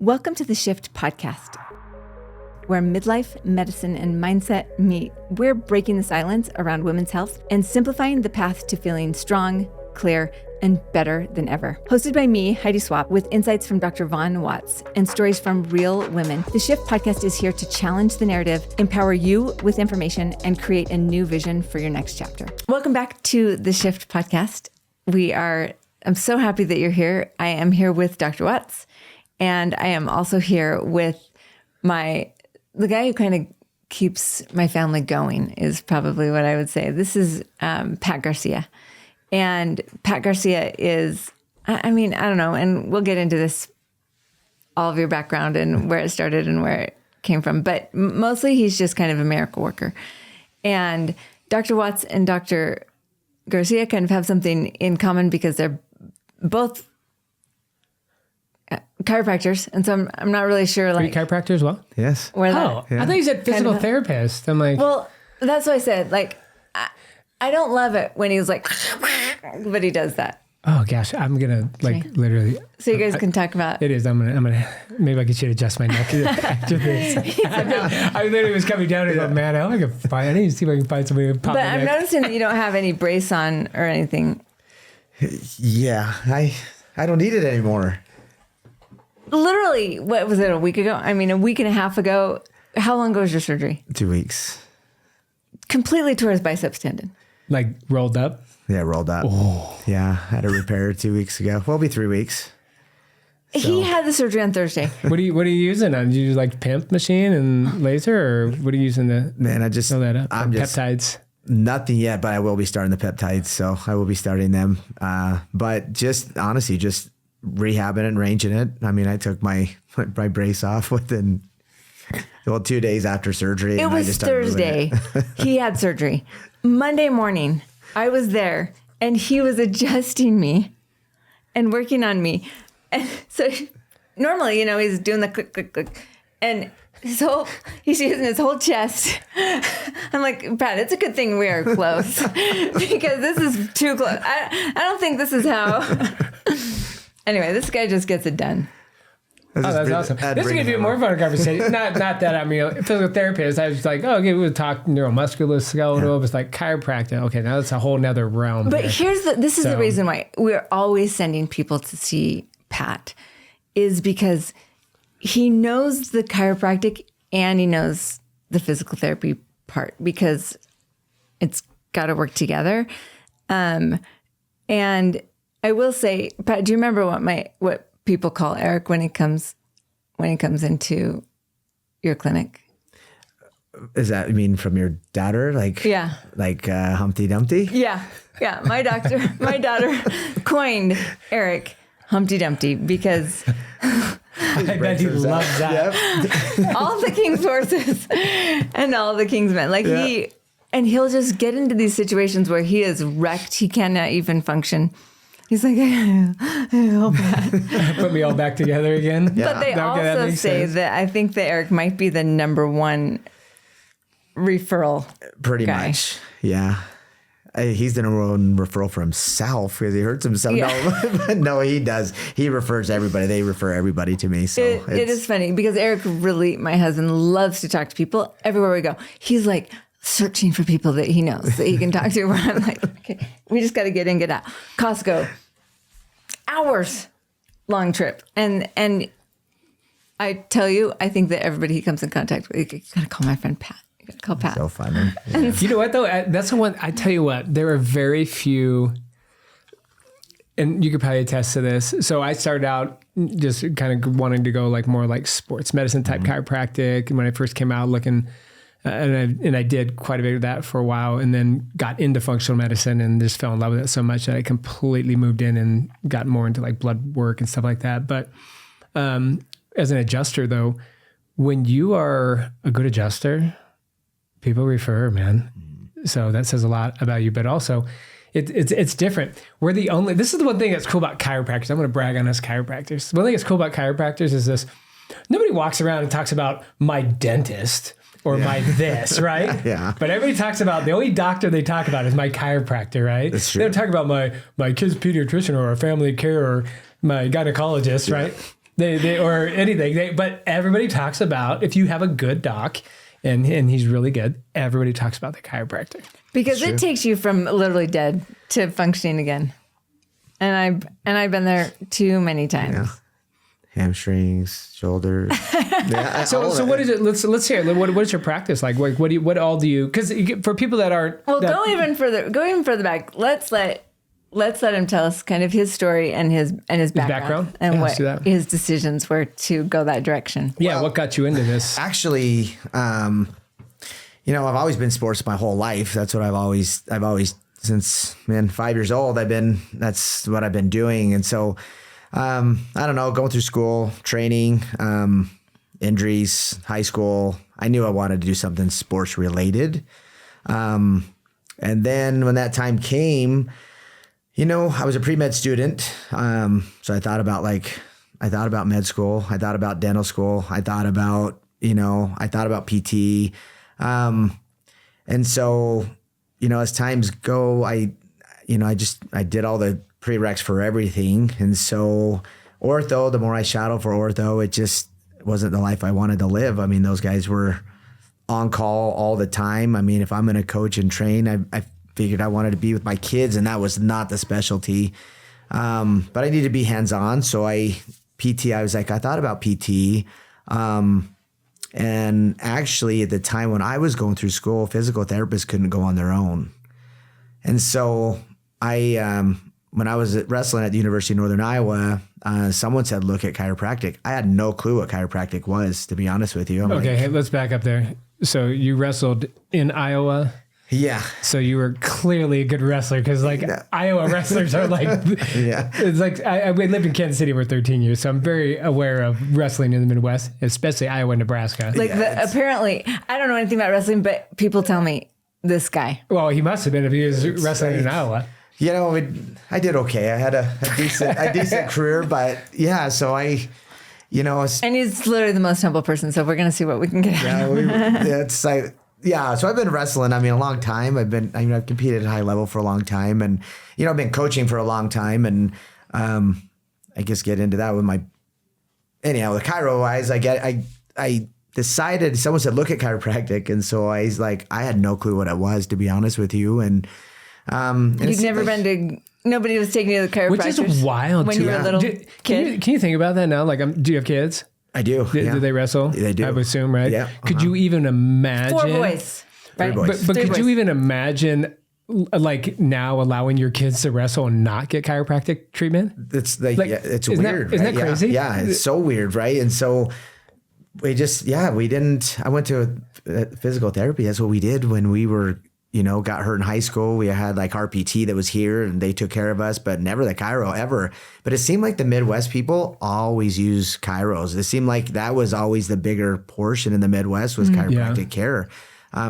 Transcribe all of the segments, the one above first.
Welcome to the Shift podcast, where midlife, medicine, and mindset meet. We're breaking the silence around women's health and simplifying the path to feeling strong, clear, and better than ever. Hosted by me, Heidi Swap, with insights from Dr. Vohn and stories from real women. The Shift podcast is here to challenge the narrative, empower you with information, and create a new vision for your next chapter. Welcome back to the Shift podcast. I'm so happy that you're here. I am here with Dr. Watts. And I am also here with the guy who kind of keeps my family going is probably what I would say. This is Pat Garcia. And Pat Garcia is, I don't know, and we'll get into this, all of your background and where it started and where it came from. But mostly he's just kind of a miracle worker. And Dr. Watts and Dr. Garcia kind of have something in common because they're both chiropractors, and so I'm not really sure. Are you chiropractor as well? Yes. I thought you said physical therapist. I'm like, well, that's what I said. Like, I don't love it when he's like, but he does that. Oh gosh, I'm gonna literally. So you guys can talk about. It is. I'm gonna. Maybe I should adjust my neck after this. I literally was coming down and go, man, I need to see if I can find somebody to pop. But my I'm neck. noticing that you don't have any brace on or anything. Yeah, I don't need it anymore. Literally, what was it, a week ago? I mean, a week and a half ago. How long ago was your surgery? 2 weeks. Completely tore his biceps tendon. Like rolled up? Yeah, rolled up. Oh. Yeah, had a repair 2 weeks ago. Well, it'll be 3 weeks. So. He had the surgery on Thursday. What are you using? Do you use like pimp machine and laser, or what are you using to fill that up? Peptides? Nothing yet, but I will be starting the peptides, so I will be starting them. But just honestly, just rehabbing it and ranging it. I mean, I took my brace off within 2 days after surgery. It was Thursday. He had surgery. Monday morning, I was there, and he was adjusting me and working on me. And so normally, he's doing the click, click, click. And he's using his whole chest. I'm like, Pat, it's a good thing we are close because this is too close. I don't think this is how. Anyway, this guy just gets it done. That's awesome. This is going to be more fun conversation. not that I'm a physical therapist. I was like, okay, we would talk neuromusculoskeletal. Yeah. It was like chiropractic. Okay, now that's a whole nother realm. But this is the reason why we're always sending people to see Pat is because he knows the chiropractic and he knows the physical therapy part because it's got to work together. And I will say, Pat, do you remember what people call Eric when he comes into your clinic? Is that, you mean from your daughter? Like Humpty Dumpty? Yeah. My daughter coined Eric Humpty Dumpty because I bet he loves that. Yep. all the king's horses and all the king's men. He'll just get into these situations where he is wrecked. He cannot even function. He's like, help that. Put me all back together again. Yeah. But they also say that I think that Eric might be the number one referral Pretty guy. much, yeah. He's the number one referral for himself because he hurts himself. Yeah. No, he does. He refers everybody. They refer everybody to me. So it is funny because Eric really, my husband, loves to talk to people everywhere we go. He's like searching for people that he knows that he can talk to. Where I'm like, okay, we just got to get in, get out. Costco, hours long trip. And I tell you, I think that everybody he comes in contact with, you got to call my friend Pat. You got to call Pat. So funny. Yeah. You know what though? That's the one. I tell you what, there are very few, and you could probably attest to this. So I started out just kind of wanting to go more like sports medicine type chiropractic. And when I first came out looking, and I did quite a bit of that for a while, and then got into functional medicine and just fell in love with it so much that I completely moved in and got more into blood work and stuff like that. But as an adjuster though, when you are a good adjuster, people refer, man. So that says a lot about you, but also it's different. We're the only, this is the one thing that's cool about chiropractors. I'm going to brag on us chiropractors. One thing that's cool about chiropractors is this: nobody walks around and talks about my dentist or my this, right? Yeah. But everybody talks about, the only doctor they talk about is my chiropractor, right? That's true. They don't talk about my kid's pediatrician or a family care or my gynecologist, right? they or anything. But everybody talks about, if you have a good doc and he's really good, everybody talks about the chiropractor. Because it takes you from literally dead to functioning again. And I've been there too many times. Yeah. Hamstrings, shoulders. Yeah, so what is it? Let's hear. What is your practice like? What all do you? Because for people that aren't go even further back. Let's let him tell us kind of his story and his background and what his decisions were to go that direction. Yeah, what got you into this? Actually, I've always been sports my whole life. That's what I've always since 5 years old. That's what I've been doing. And so, I don't know, going through school, training, injuries, high school, I knew I wanted to do something sports related. And then when that time came, I was a pre-med student. So I thought about med school. I thought about dental school. I thought about PT. And so, as times go, I did all the prereqs for everything. And so ortho, the more I shadowed for ortho, it just wasn't the life I wanted to live. I mean, those guys were on call all the time. I mean, if I'm going to coach and train, I figured I wanted to be with my kids, and that was not the specialty. But I needed to be hands-on. So I thought about PT. And actually, at the time when I was going through school, physical therapists couldn't go on their own. And so when I was wrestling at the University of Northern Iowa, someone said, look at chiropractic. I had no clue what chiropractic was, to be honest with you. Hey, let's back up there. So you wrestled in Iowa. Yeah. So you were clearly a good wrestler, because Iowa wrestlers are like, yeah. It's like, I lived in Kansas City for 13 years, so I'm very aware of wrestling in the Midwest, especially Iowa and Nebraska. Apparently, I don't know anything about wrestling, but people tell me this guy. Well, he must have been if he was wrestling in Iowa. I did okay. I had a decent career, but yeah, so and he's literally the most humble person, so we're going to see what we can get out of him. So I've been wrestling, a long time. I've competed at a high level for a long time, and, I've been coaching for a long time, and, I guess get into that with the chiro wise, I decided, someone said, look at chiropractic. And so I was like, I had no clue what it was, to be honest with you. And, you've never been to, nobody was taking you to the chiropractors? Which is wild. When you were a little kid? Can you think about that now? Like, do you have kids? I do. Do they wrestle? They do. I would assume, right? Yeah. Could you even imagine? 4 boys. Right? boys. But could you even imagine, like, now allowing your kids to wrestle and not get chiropractic treatment? It's it's weird. Isn't that crazy? Yeah, it's so weird, right? And so we didn't. I went to physical therapy. That's what we did when we were, got hurt in high school. We had like RPT that was here, and they took care of us, but never the chiro ever. But it seemed like the Midwest people always use chiros. It seemed like that was always the bigger portion in the Midwest was chiropractic care.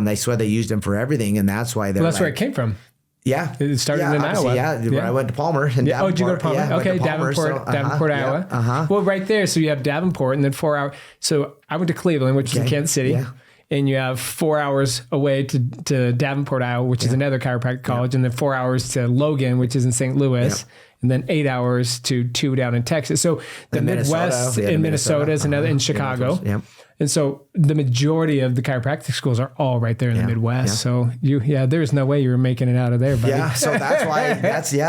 They swear they used them for everything, and that's why they're. Well, that's where it came from. Yeah, it started in Iowa. Yeah, I went to Palmer. And oh, did you go to Palmer? Yeah, okay, Palmer, Davenport, Iowa. Well, right there. So you have Davenport, and then 4 hours. So I went to Cleveland, which is in Kansas City. Yeah. And you have 4 hours away to Davenport, Iowa, which is another chiropractic college, and then 4 hours to Logan, which is in St. Louis, and then 8 hours to 2 down in Texas. So the Midwest in Minnesota is another, in Chicago. Yep. And so the majority of the chiropractic schools are all right there in the Midwest. So there's no way you were making it out of there, buddy. Yeah. So that's why,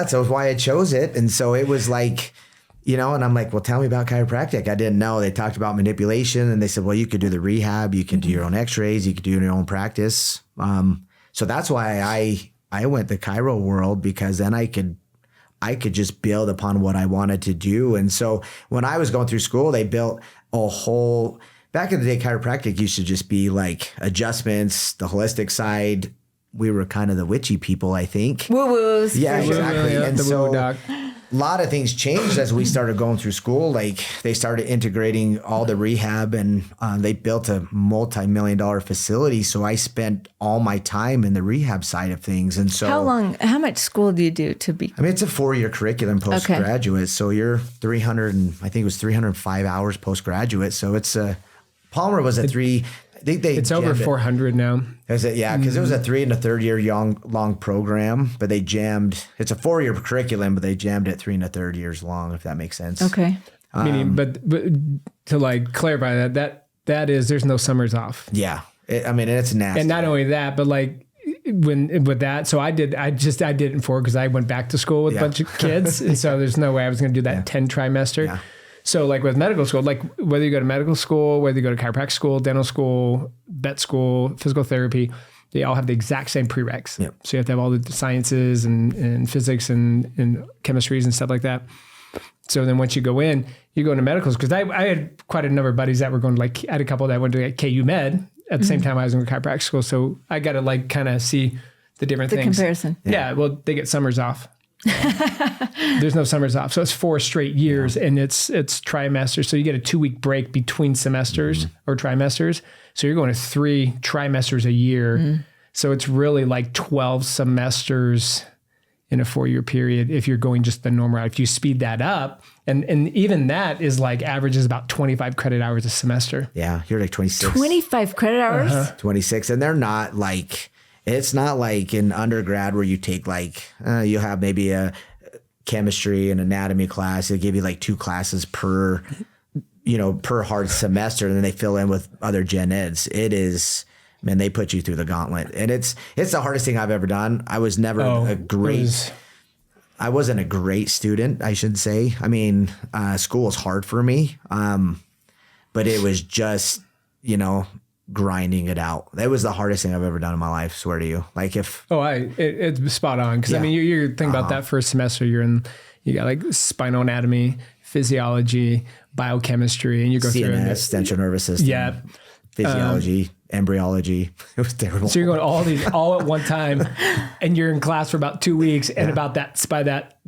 so why I chose it. And so it was like, and I'm like, well, tell me about chiropractic. I didn't know. They talked about manipulation, and they said, well, you could do the rehab, you can do your own x-rays, you could do your own practice. So that's why I went the chiro world, because then I could just build upon what I wanted to do. And so when I was going through school, they built a whole, back in the day, chiropractic used to just be like adjustments, the holistic side. We were kind of the witchy people, I think. Woo-woos. Yeah, exactly. And the woo doc. A lot of things changed as we started going through school. Like they started integrating all the rehab, and they built a multi-million-dollar facility. So I spent all my time in the rehab side of things. And so how much school do you do to be? I mean, it's a 4-year curriculum postgraduate. So you're 305 hours postgraduate. So it's Palmer was a 3. I think it's over 400 now. Is it? Yeah, because it was a 3 and a third year long program, but they jammed. It's a 4-year curriculum, but they jammed it 3 and a third years long, if that makes sense. Okay. Meaning, but to like clarify that is, there's no summers off. Yeah. It's nasty. And not only that, but like with that, so I did it in 4 because I went back to school with a bunch of kids. And so there's no way I was going to do that 10 trimester. Yeah. So like with medical school, like whether you go to medical school, whether you go to chiropractic school, dental school, vet school, physical therapy, they all have the exact same prereqs. Yep. So you have to have all the sciences and physics and chemistries and stuff like that. So then once you go into medicals, because I had quite a number of buddies that were going to I had a couple that went to KU Med at the same time I was in chiropractic school. So I got to like kind of see the different things. The comparison. Yeah. Well, they get summers off. There's no summers off. So it's 4 straight years and it's trimesters. So you get a 2-week break between semesters or trimesters. So you're going to 3 trimesters a year. So it's really like 12 semesters in a 4-year period if you're going just the normal route. If you speed that up, and even that is like averages about 25 credit hours a semester. Yeah, you're like 26. 25 credit hours? 26. And they're not like, it's not like in undergrad where you take like, you have maybe a chemistry and anatomy class. They give you like 2 classes per hard semester, and then they fill in with other gen eds. It is, man, they put you through the gauntlet, and it's the hardest thing I've ever done. I was never I wasn't a great student, I should say. I mean, school was hard for me, but it was just, grinding it out. That was the hardest thing I've ever done in my life. Swear to you. Like if it's spot on, because I mean, you're thinking about that first semester. You got like spinal anatomy, physiology, biochemistry, and you go through CNS, central nervous system, physiology, embryology. It was terrible. So you're going all these all at one time, and you're in class for about 2 weeks, and about by that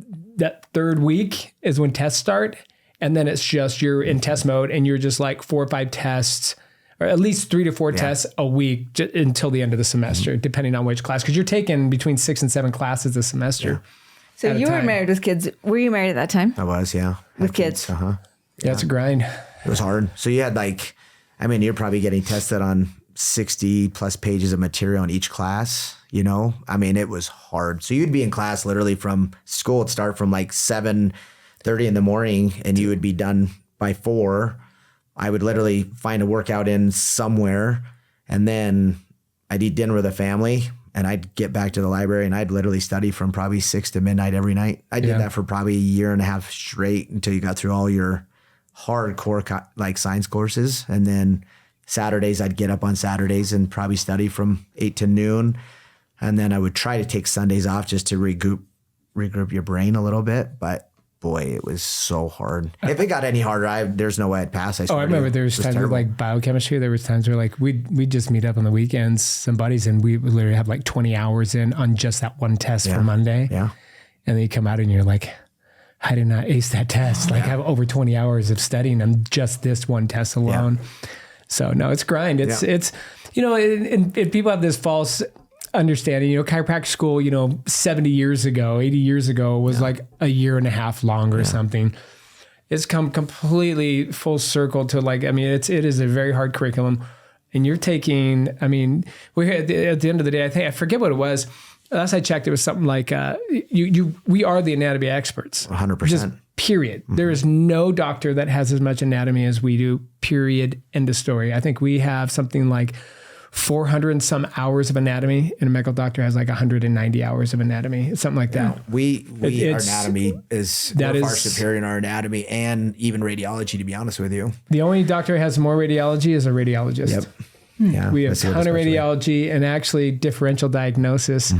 3rd week is when tests start, and then it's just you're in test mode, and you're just like 4 or 5 tests, or at least 3 to 4 tests a week until the end of the semester, depending on which class, because you're taking between 6 and 7 classes a semester. Yeah. So you were married with kids. Were you married at that time? I was, yeah. With kids. Yeah, it's a grind. It was hard. So you had you're probably getting tested on 60 plus pages of material in each class, it was hard. So you'd be in class literally from school. It'd start from like 7:30 in the morning and you would be done by 4. I would literally find a workout in somewhere, and then I'd eat dinner with a family, and I'd get back to the library, and I'd literally study from probably 6 to midnight every night. I did that for probably a year and a half straight until you got through all your hardcore like science courses. And then Saturdays, I'd get up on Saturdays and probably study from 8 to noon. And then I would try to take Sundays off just to regroup your brain a little bit. But boy, it was so hard. If it got any harder, there's no way I'd pass. I remember there was times with like biochemistry. There was times where like we'd just meet up on the weekends, some buddies, and we would literally have like 20 hours in on just that one test for Monday. Yeah. And then you come out and you're like, I did not ace that test. I have over 20 hours of studying on just this one test alone. Yeah. So no, it's grind. It's and people have this false understanding, chiropractic school, 70 years ago, 80 years ago was like a year and a half long or something. It's come completely full circle to it is a very hard curriculum, and you're taking, we're at the end of the day, I forget what it was. Last I checked, it was something like, we are the anatomy experts. 100%. Just period. Mm-hmm. There is no doctor that has as much anatomy as we do, period, end of story. I think we have something like 400 and some hours of anatomy, and a medical doctor has like 190 hours of anatomy, something like that. Yeah, our anatomy is far superior in our anatomy and even radiology, to be honest with you. The only doctor who has more radiology is a radiologist. Yep. Yeah, we have a ton of radiology, and actually differential diagnosis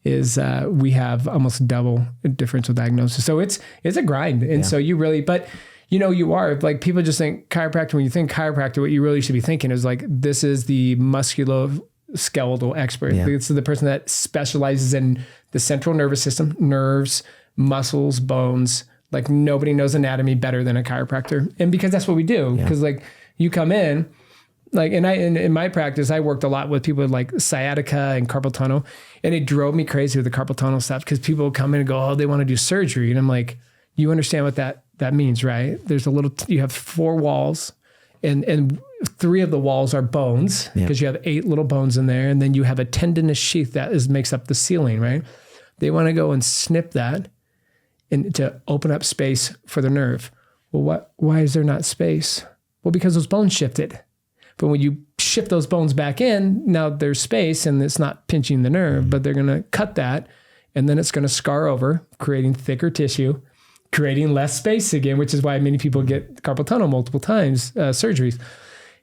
is we have almost double differential diagnosis. So it's a grind. And so you really, but you are like, people just think chiropractor. When you think chiropractor, what you really should be thinking is like, this is the musculoskeletal expert. Yeah. This is the person that specializes in the central nervous system, nerves, muscles, bones. Like nobody knows anatomy better than a chiropractor. And because that's what we do, because like you come in, like, and in my practice, I worked a lot with people with like sciatica and carpal tunnel, and it drove me crazy with the carpal tunnel stuff, because people would come in and go, oh, they want to do surgery. And I'm like, you understand what that means, right? There's you have 4 walls, and 3 of the walls are bones, because you have 8 little bones in there. And then you have a tendinous sheath that makes up the ceiling, right? They want to go and snip that and to open up space for the nerve. well, why is there not space? Well, because those bones shifted. But when you shift those bones back in, now there's space and it's not pinching the nerve, but they're going to cut that and then it's going to scar over, creating thicker tissue, creating less space again, which is why many people get carpal tunnel multiple times, surgeries.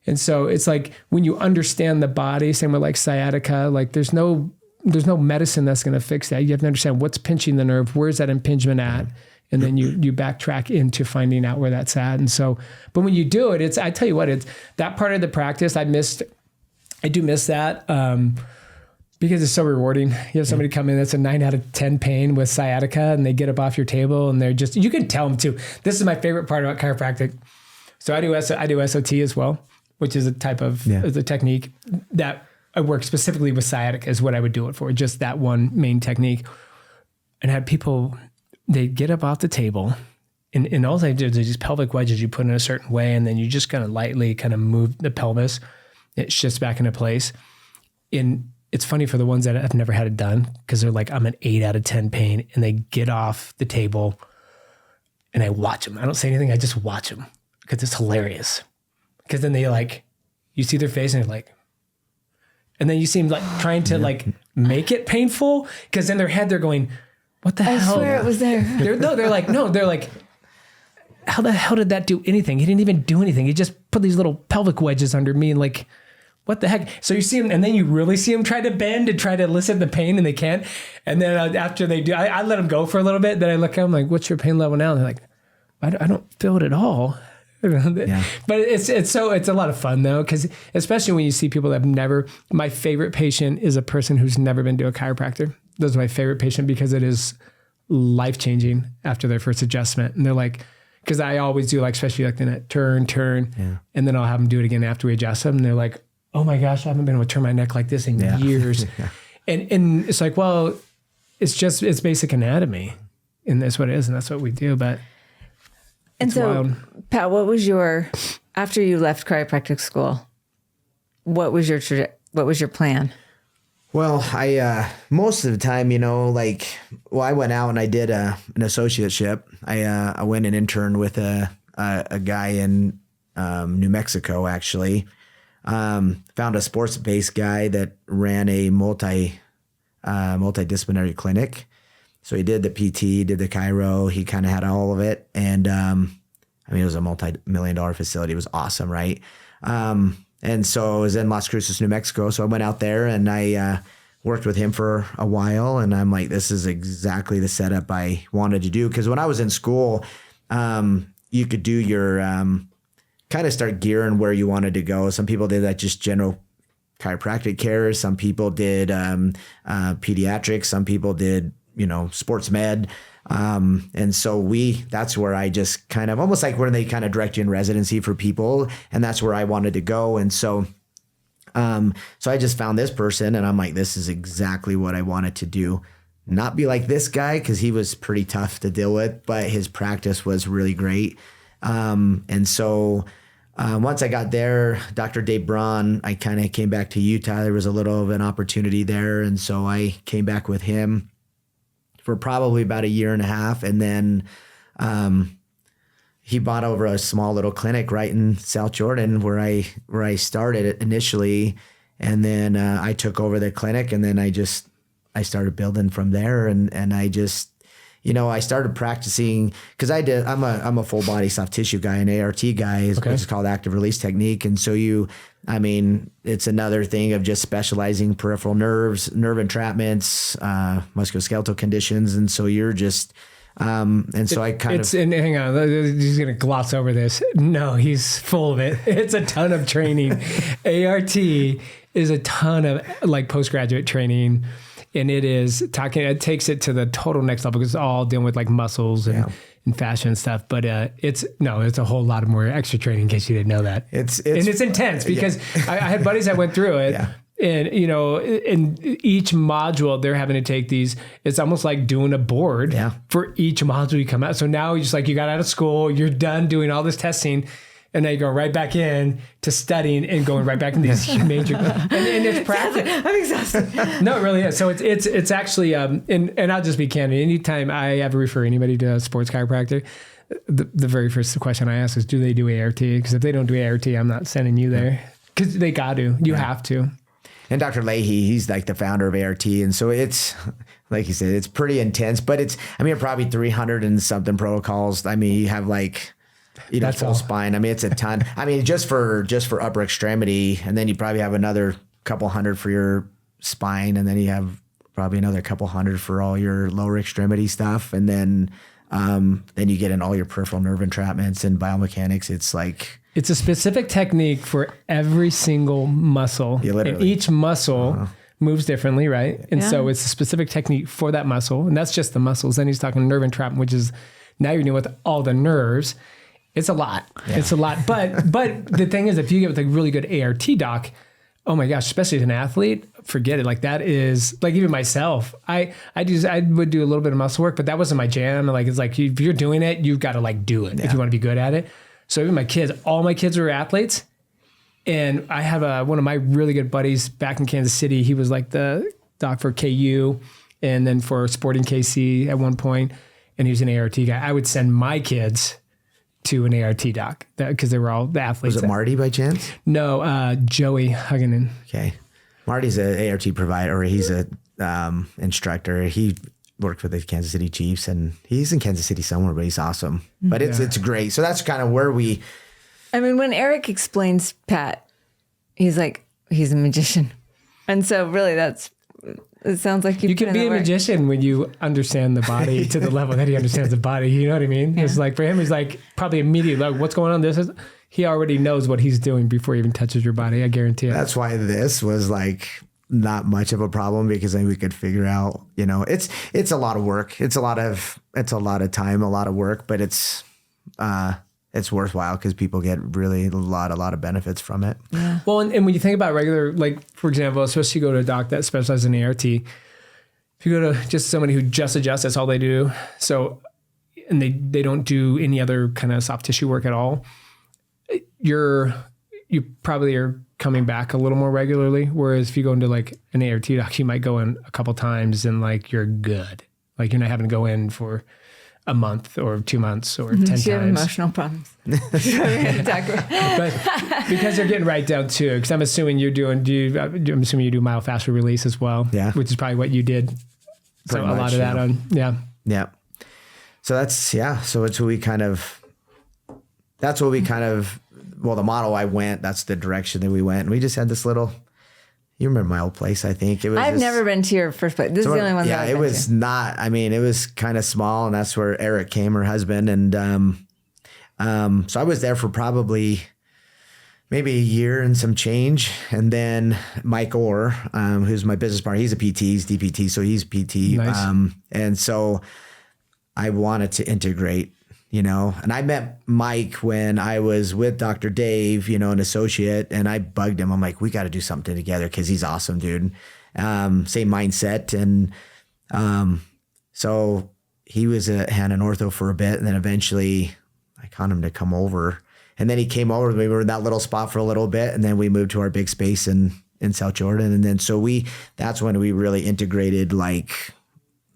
And so it's like when you understand the body, same with like sciatica, like there's no medicine that's going to fix that. You have to understand what's pinching the nerve, where's that impingement at, and then you backtrack into finding out where that's at. And so, but when you do it, I tell you what, it's that part of the practice I do miss that because it's so rewarding. You have somebody come in that's a 9 out of 10 pain with sciatica and they get up off your table and you can tell them too. This is my favorite part about chiropractic. So I do SOT as well, which is a type of is a technique that I work specifically with sciatica is what I would do it for, just that one main technique. And had people, they get up off the table and all they do is these pelvic wedges you put in a certain way and then you just kind of lightly kind of move the pelvis. It shifts back into place. And it's funny for the ones that have never had it done because they're like, I'm an 8 out of 10 pain and they get off the table and I watch them. I don't say anything. I just watch them because it's hilarious. Because then they like, you see their face and they're like, and then you seem like trying to like make it painful because in their head they're going, what the hell? I swear it was there. They're like, how the hell did that do anything? He didn't even do anything. He just put these little pelvic wedges under me and like, what the heck? So you see them and then you really see them try to bend and try to elicit the pain and they can't. And then after they do, I let them go for a little bit. Then I look at them like, what's your pain level now? And they're like, I don't feel it at all. Yeah. But it's a lot of fun though, because especially when you see people that have never, my favorite patient is a person who's never been to a chiropractor. Those are my favorite patient because it is life-changing after their first adjustment. And they're like, because I always do like, especially like the turn, and then I'll have them do it again after we adjust them. And they're like, oh my gosh, I haven't been able to turn my neck like this in years. And it's like, well, it's basic anatomy and that's what it is. And that's what we do. But and so, wild. Pat, what was after you left chiropractic school, what was your plan? Well, I, most of the time, I went out and I did an associateship. I went and interned with a guy in New Mexico, actually. Found a sports-based guy that ran a multidisciplinary clinic. So he did the PT, did the chiro. He kind of had all of it. And, it was a multi-million-dollar facility. It was awesome. Right. And so I was in Las Cruces, New Mexico. So I went out there and I, worked with him for a while. And I'm like, this is exactly the setup I wanted to do. Cause when I was in school, you could do your, kind of start gearing where you wanted to go. Some people did that just general chiropractic care. Some people did, pediatrics. Some people did, sports med. And so that's where I just kind of almost like where they kind of direct you in residency for people. And that's where I wanted to go. And so I just found this person and I'm like, this is exactly what I wanted to do. Not be like this guy, cause he was pretty tough to deal with, but his practice was really great. And so, once I got there, Dr. Dave Braun, I kind of came back to Utah. There was a little of an opportunity there. And so I came back with him for probably about 1.5 years. And then, he bought over a small little clinic right in South Jordan where I started it initially. And then, I took over the clinic and then I started building from there. And I just, I started practicing because I'm a full body soft tissue guy, an ART guy, which is called active release technique. And so it's another thing of just specializing peripheral nerves, nerve entrapments, musculoskeletal conditions. And so you're just, and so I kind of... And hang on, he's going to gloss over this. No, he's full of it. It's a ton of training. ART is a ton of like postgraduate training. And it takes it to the total next level because it's all dealing with like muscles and fascia and stuff. But it's a whole lot of more extra training in case you didn't know that. It's intense because I had buddies that went through it. Yeah. And, in each module, they're having to take these. It's almost like doing a board for each module you come out. So now you got out of school, you're done doing all this testing. And then you go right back in to studying and going right back into these major, and it's practice. I'm exhausted. No, it really is. So it's actually, and I'll just be candid. Anytime I ever refer anybody to a sports chiropractor, the very first question I ask is, do they do ART? Because if they don't do ART, I'm not sending you there, because they got to. You have to. And Dr. Leahy, he's like the founder of ART. And so it's, like you said, it's pretty intense, but it's, probably 300 and something protocols. You have like, That's full all. spine. It's a ton. Just for upper extremity. And then you probably have another couple hundred for your spine. And then you have probably another couple hundred for all your lower extremity stuff. And then you get in all your peripheral nerve entrapments and biomechanics. It's like, it's a specific technique for every single muscle. Yeah, literally. And each muscle moves differently, right? And so it's a specific technique for that muscle. And that's just the muscles. Then he's talking nerve entrapment, which is now you're dealing with all the nerves. It's a lot. Yeah. It's a lot. But the thing is, if you get with a really good ART doc, oh my gosh, especially as an athlete, forget it. Like that is like, even myself, I would do a little bit of muscle work, but that wasn't my jam. Like, it's like, if you're doing it, you've got to like do it if you want to be good at it. So even all my kids were athletes. And I have one of my really good buddies back in Kansas City. He was like the doc for KU and then for Sporting KC at one point. And he was an ART guy. I would send my kids to an ART doc because they were all the athletes. Was it Marty by chance? No, Joey Hugginen. Okay. Marty's an ART provider, or he's a instructor. He worked with the Kansas City Chiefs, and he's in Kansas City somewhere, but he's awesome. But it's great. So that's kind of where we... when Eric explains Pat, he's like, he's a magician. And so really it sounds like you can be a magician when you understand the body to the level that he understands the body. You know what I mean? Yeah. It's like, for him, he's like probably immediately like, what's going on? He already knows what he's doing before he even touches your body. I guarantee it. That's why this was like not much of a problem, because then we could figure out, it's a lot of work. It's a lot of time, a lot of work, but it's worthwhile because people get really a lot of benefits from it. Yeah. Well, and when you think about regular, like for example, especially you go to a doc that specializes in ART, if you go to just somebody who just adjusts, that's all they do. So, and they don't do any other kind of soft tissue work at all. You probably are coming back a little more regularly. Whereas if you go into like an ART doc, you might go in a couple times and like you're good. Like you're not having to go in for a month or 2 months or 10 times. You have emotional problems. But because they're getting right down to it, because I'm assuming you do myofascial release as well. Yeah. Which is probably what you did. Pretty so much, a lot of that on. Yeah. Yeah. So so it's what we kind of, the model I went, that's the direction that we went. And we just had this little, you remember my old place, I think. I've never been to your first place. This is the only one that I've been to. Yeah, it was not, it was kind of small, and that's where Eric came, her husband. And so I was there for probably maybe a year and some change. And then Mike Orr, who's my business partner, he's a PT, he's DPT, so he's PT. Nice. And so I wanted to integrate, and I met Mike when I was with Dr. Dave, an associate, and I bugged him. I'm like, we got to do something together because he's awesome, dude. Same mindset. And so he was at Hannah Ortho for a bit, and then eventually I caught him to come over. And then he came over. We were in that little spot for a little bit, and then we moved to our big space in South Jordan. And then that's when we really integrated, like,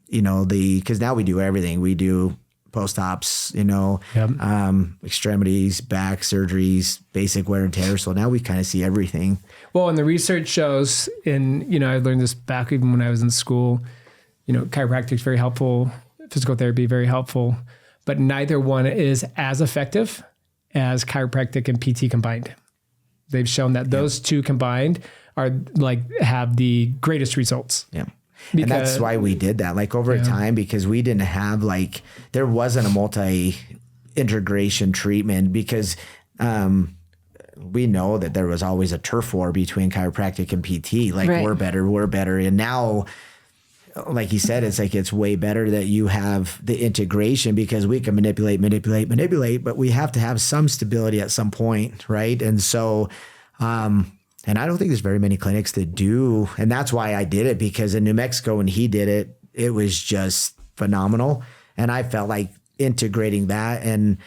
because now we do everything. We do post-ops, extremities, back surgeries, basic wear and tear. So now we kind of see everything. Well, and the research shows, and, I learned this back even when I was in school, chiropractic is very helpful, physical therapy, very helpful, but neither one is as effective as chiropractic and PT combined. They've shown that those two combined are have the greatest results. Yeah. And that's why we did that, over time, because we didn't have there wasn't a multi-integration treatment, because we know that there was always a turf war between chiropractic and PT. Right. We're better. And now, like you said, it's way better that you have the integration, because we can manipulate, but we have to have some stability at some point, right? And so, and I don't think there's very many clinics that do. And that's why I did it, because in New Mexico, when he did it, it was just phenomenal. And I felt like integrating that, and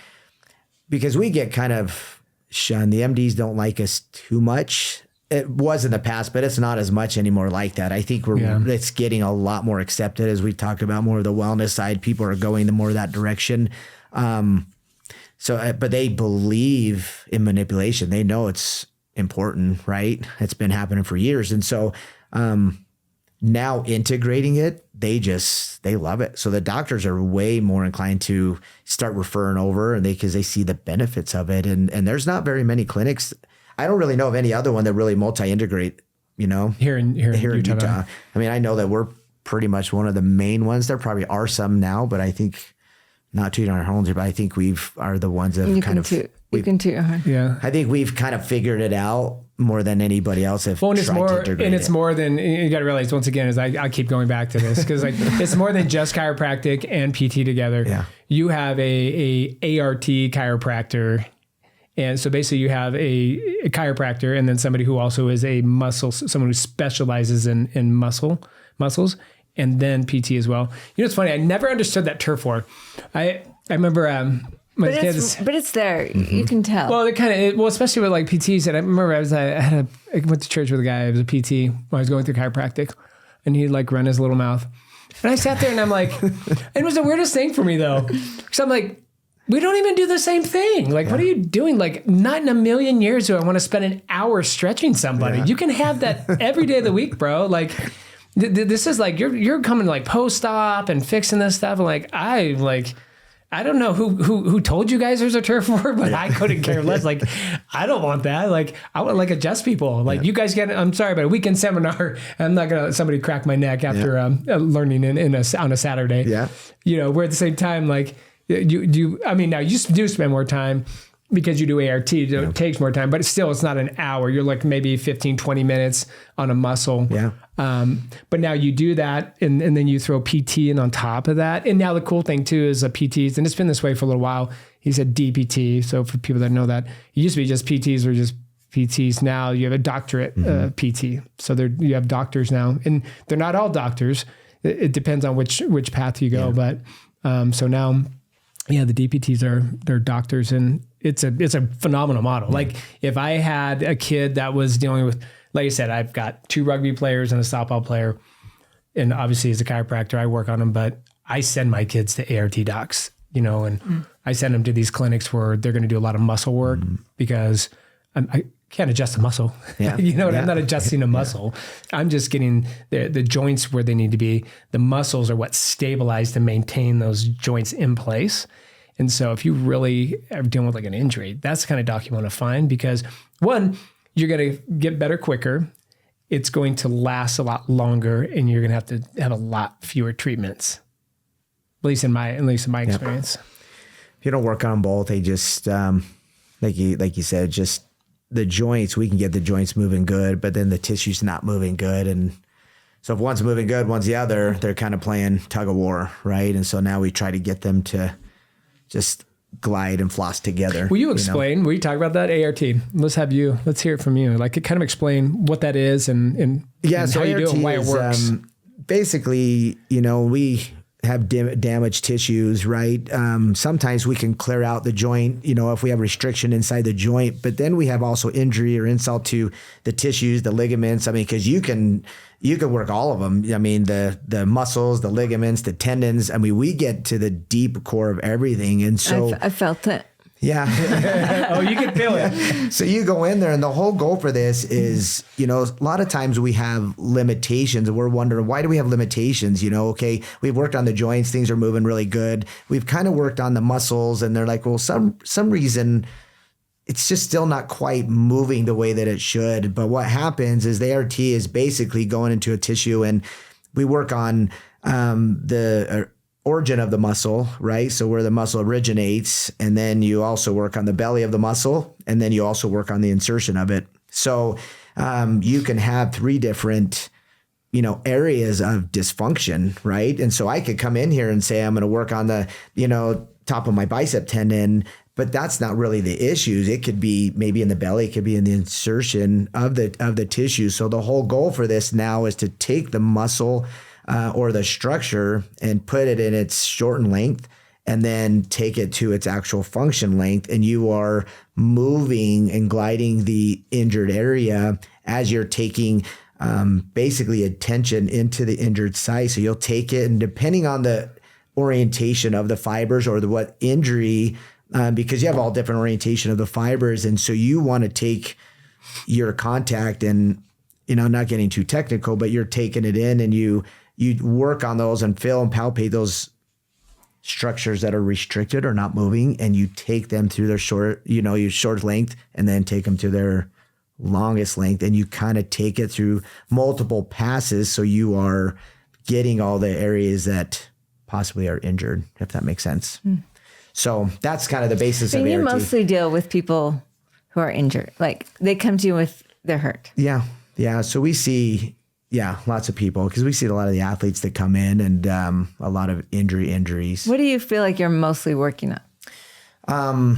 because we get kind of shunned, the MDs don't like us too much. It was in the past, but it's not as much anymore like that. I think it's getting a lot more accepted as we talk about more of the wellness side. People are going the more that direction. So, but they believe in manipulation. They know it's important, right? It's been happening for years. And so, now integrating it, they love it. So the doctors are way more inclined to start referring over, and because they see the benefits of it. And there's not very many clinics. I don't really know of any other one that really multi-integrate, here in Utah. I mean, I know that we're pretty much one of the main ones. There probably are some now, but I think not tooting our horns, but I think are the ones that you can toot your horn. Yeah. I think we've kind of figured it out more than anybody else have well, and tried to integrate it's more than, you got to realize once again, is I keep going back to this because it's more than just chiropractic and PT together. Yeah. You have a ART chiropractor. And so basically you have a chiropractor and then somebody who also is someone who specializes in muscles, and then PT as well. It's funny. I never understood that turf war. I remember, but it's there. Mm-hmm. You can tell. Well, especially with like PTs. And I remember I went to church with a guy. It was a PT when I was going through chiropractic, and he'd like run his little mouth. And I sat there and I'm like, it was the weirdest thing for me though. Because I'm like, we don't even do the same thing. Like, What are you doing? Like, not in a million years do I want to spend an hour stretching somebody. Yeah. You can have that every day of the week, bro. Like, this is like, you're coming like post-op and fixing this stuff. And I don't know who told you guys there's a turf war, but I couldn't care less. Like, I don't want that. Like, I want to adjust people. Like, you guys I'm sorry, but a weekend seminar, I'm not going to let somebody crack my neck after learning on a Saturday. Yeah. Where at the same time, like, now you do spend more time because you do ART, it takes more time, but it's not an hour. You're like maybe 15, 20 minutes on a muscle. Yeah. But now you do that and then you throw PT in on top of that. And now the cool thing too is PTs, and it's been this way for a little while. He said DPT. So for people that know that, it used to be just PTs or just PTs. Now you have a doctorate PT. So you have doctors now, and they're not all doctors. It depends on which path you go. Yeah. But so now, the DPTs they're doctors, and it's a phenomenal model. Like if I had a kid that was dealing with, like I said, I've got 2 rugby players and a softball player, and obviously as a chiropractor, I work on them, but I send my kids to ART docs, and I send them to these clinics where they're going to do a lot of muscle work because I can't adjust a muscle. Yeah. I'm not adjusting a muscle. I'm just getting the joints where they need to be. The muscles are what stabilize to maintain those joints in place. And so if you really are dealing with like an injury, that's the kind of doc you want to find because one, you're going to get better quicker. It's going to last a lot longer, and you're going to have a lot fewer treatments. At least in my experience. If you don't work on both, they just like you said, just the joints. We can get the joints moving good, but then the tissue's not moving good, and so if one's moving good, one's the other. They're kind of playing tug of war, right? And so now we try to get them to just glide and floss together. Will you explain? Will you talk about that ART? Let's hear it from you. Like, kind of explain what that is and so how you ART do it and why it works. Basically, we have damaged tissues, right? Sometimes we can clear out the joint, if we have restriction inside the joint, but then we have also injury or insult to the tissues, the ligaments. I mean, because you can work all of them. I mean, the muscles, the ligaments, the tendons. I mean, we get to the deep core of everything. And so I felt it. Yeah. Oh, you can feel it. So you go in there, and the whole goal for this is, a lot of times we have limitations, and we're wondering, why do we have limitations? Okay, we've worked on the joints, things are moving really good. We've kind of worked on the muscles, and they're like, well, some reason it's just still not quite moving the way that it should. But what happens is the ART is basically going into a tissue, and we work on the origin of the muscle, right? So where the muscle originates, and then you also work on the belly of the muscle, and then you also work on the insertion of it. So you can have 3 different, areas of dysfunction, right? And so I could come in here and say, I'm going to work on the, top of my bicep tendon, but that's not really the issues. It could be maybe in the belly, it could be in the insertion of the tissue. So the whole goal for this now is to take the muscle or the structure and put it in its shortened length, and then take it to its actual function length. And you are moving and gliding the injured area as you're taking basically attention into the injured site. So you'll take it, and depending on the orientation of the fibers or what injury because you have all different orientation of the fibers. And so you want to take your contact and, not getting too technical, but you're taking it in and you work on those and feel and palpate those structures that are restricted or not moving, and you take them through their your short length and then take them to their longest length, and you kind of take it through multiple passes. So you are getting all the areas that possibly are injured, if that makes sense. So that's kind of the basis of ART. You mostly deal with people who are injured. Like they come to you with their hurt. Yeah. Yeah. So we see, lots of people, because we see a lot of the athletes that come in and a lot of injuries. What do you feel like you're mostly working on?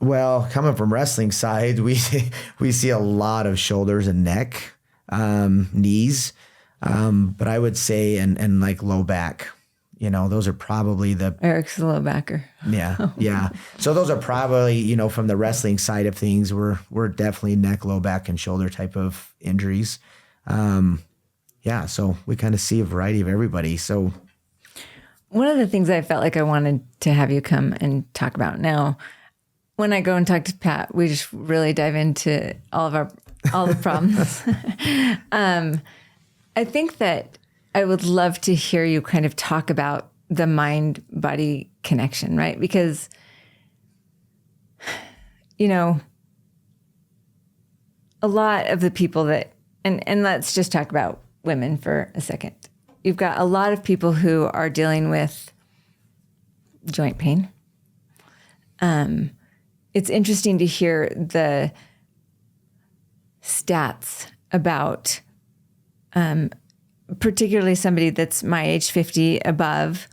Well, coming from wrestling side, we see a lot of shoulders and neck, knees, but I would say, and like low back, those are probably Eric's a low backer. Yeah. So those are probably, from the wrestling side of things, we're definitely neck, low back, and shoulder type of injuries. So we kind of see a variety of everybody. So one of the things I felt like I wanted to have you come and talk about now, when I go and talk to Pat, we just really dive into all the problems. I think that I would love to hear you kind of talk about the mind-body connection, right? Because, a lot of the people that, and let's just talk about women for a second. You've got a lot of people who are dealing with joint pain. It's interesting to hear the stats about, particularly somebody that's my age, 50 above.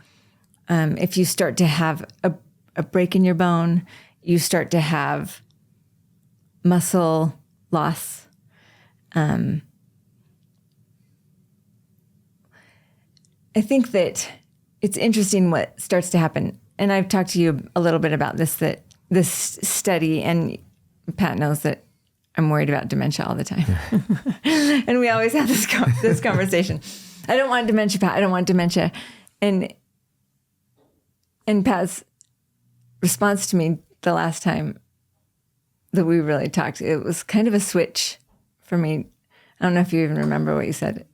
If you start to have a break in your bone, you start to have muscle loss. I think that it's interesting what starts to happen. And I've talked to you a little bit about this study, and Pat knows that I'm worried about dementia all the time. And we always have this conversation. I don't want dementia, Pat. I don't want dementia. And Pat's response to me the last time that we really talked, it was kind of a switch for me. I don't know if you even remember what you said.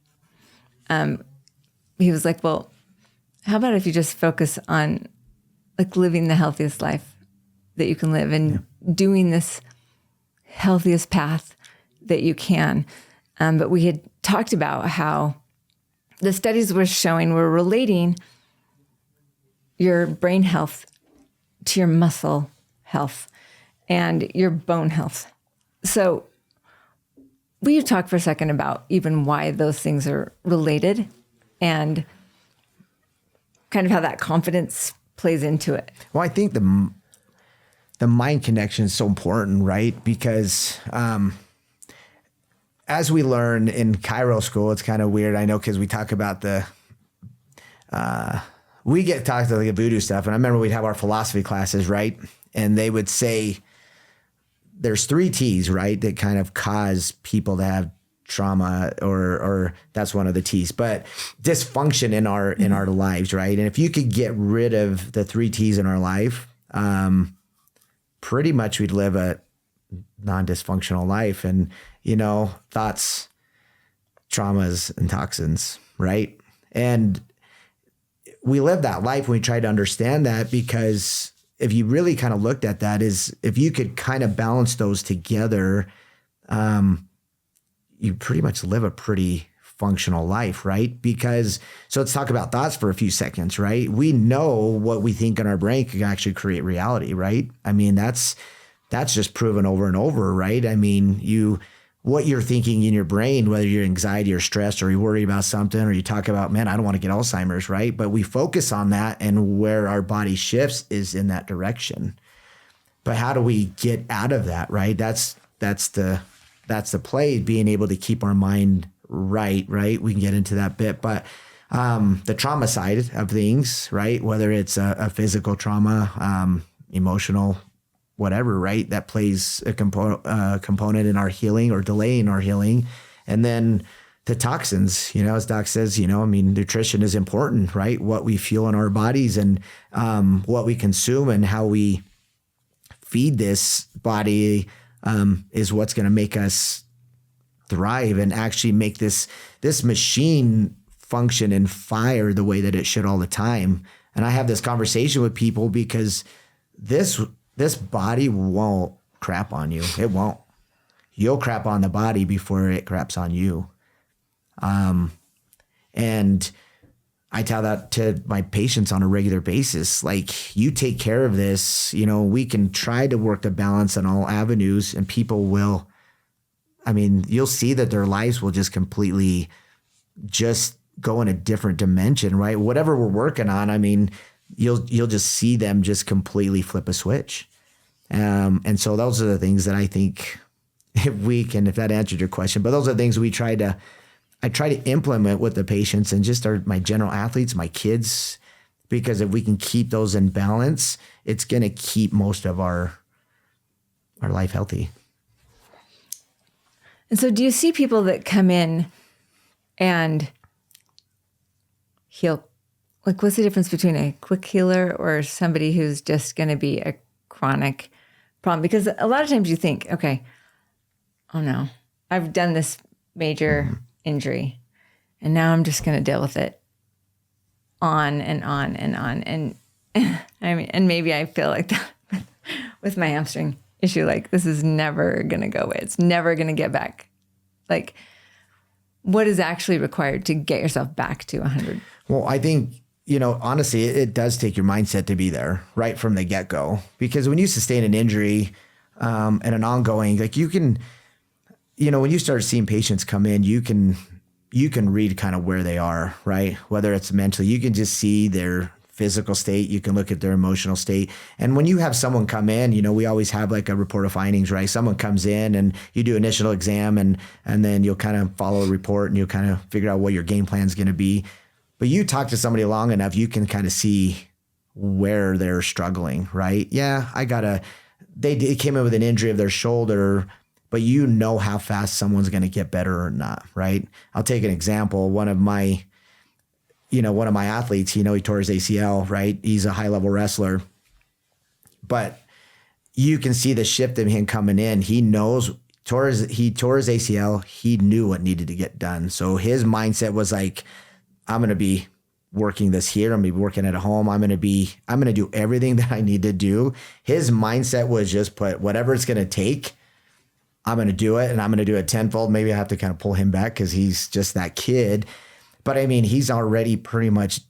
He was like, well, how about if you just focus on like living the healthiest life that you can live and doing this healthiest path that you can. But we had talked about how the studies were relating your brain health to your muscle health and your bone health. So will you talk for a second about even why those things are related and kind of how that confidence plays into it? Well, I think the mind connection is so important, right? Because as we learn in chiro school, it's kind of weird. I know, because we talk about we get talked to like voodoo stuff. And I remember we'd have our philosophy classes, right? And they would say there's 3 T's, right? That kind of cause people to have trauma, or that's one of the T's, but dysfunction in our lives, right? And if you could get rid of the 3 T's in our life, pretty much we'd live a non-dysfunctional life. And, thoughts, traumas, and toxins, right? And we live that life when we try to understand that, because if you really kind of looked at that, is if you could kind of balance those together, you pretty much live a pretty functional life, right? Because, so let's talk about thoughts for a few seconds, right? We know what we think in our brain can actually create reality, right? I mean, that's just proven over and over, right? I mean, what you're thinking in your brain, whether you're anxiety or stressed or you worry about something, or you talk about, man, I don't want to get Alzheimer's, right? But we focus on that, and where our body shifts is in that direction. But how do we get out of that, right? That's the play, being able to keep our mind right? We can get into that bit, but the trauma side of things, right? Whether it's a physical trauma, emotional, whatever, right? That plays a component in our healing or delaying our healing. And then the toxins, as Doc says, nutrition is important, right? What we feel in our bodies and what we consume and how we feed this body is what's going to make us thrive and actually make this machine function and fire the way that it should all the time. And I have this conversation with people because this body won't crap on you. It won't. You'll crap on the body before it craps on you. And I tell that to my patients on a regular basis. Like, you take care of this, we can try to work the balance on all avenues, and people will, you'll see that their lives will just completely just go in a different dimension, right? Whatever we're working on, you'll just see them just completely flip a switch. And so those are the things that I think if that answered your question, but those are the things I try to implement with the patients and just my general athletes, my kids, because if we can keep those in balance, it's going to keep most of our life healthy. And so do you see people that come in and heal? Like, what's the difference between a quick healer or somebody who's just going to be a chronic problem? Because a lot of times you think, okay, oh no, I've done this major injury and now I'm just going to deal with it on and on and on. And and maybe I feel like that with my hamstring issue, like, this is never going to go away. It's never going to get back. Like, what is actually required to get yourself back to 100? Well, I think, honestly, it does take your mindset to be there right from the get-go, because when you sustain an injury and an ongoing, like, you can, when you start seeing patients come in, you can read kind of where they are, right? Whether it's mentally, you can just see their physical state. You can look at their emotional state. And when you have someone come in, we always have like a report of findings, right? Someone comes in and you do initial exam and then you'll kind of follow a report and you'll kind of figure out what your game plan is going to be. But you talk to somebody long enough, you can kind of see where they're struggling, right? Yeah, they came in with an injury of their shoulder, but how fast someone's going to get better or not, right? I'll take an example. One of my athletes, he tore his ACL, right? He's a high level wrestler, but you can see the shift in him coming in. He tore his ACL. He knew what needed to get done. So his mindset was like, I'm going to be working this here. I'm going to be working at home. I'm going to do everything that I need to do. His mindset was just put whatever it's going to take, I'm going to do it, and I'm going to do it tenfold. Maybe I have to kind of pull him back because he's just that kid. But he's already pretty much,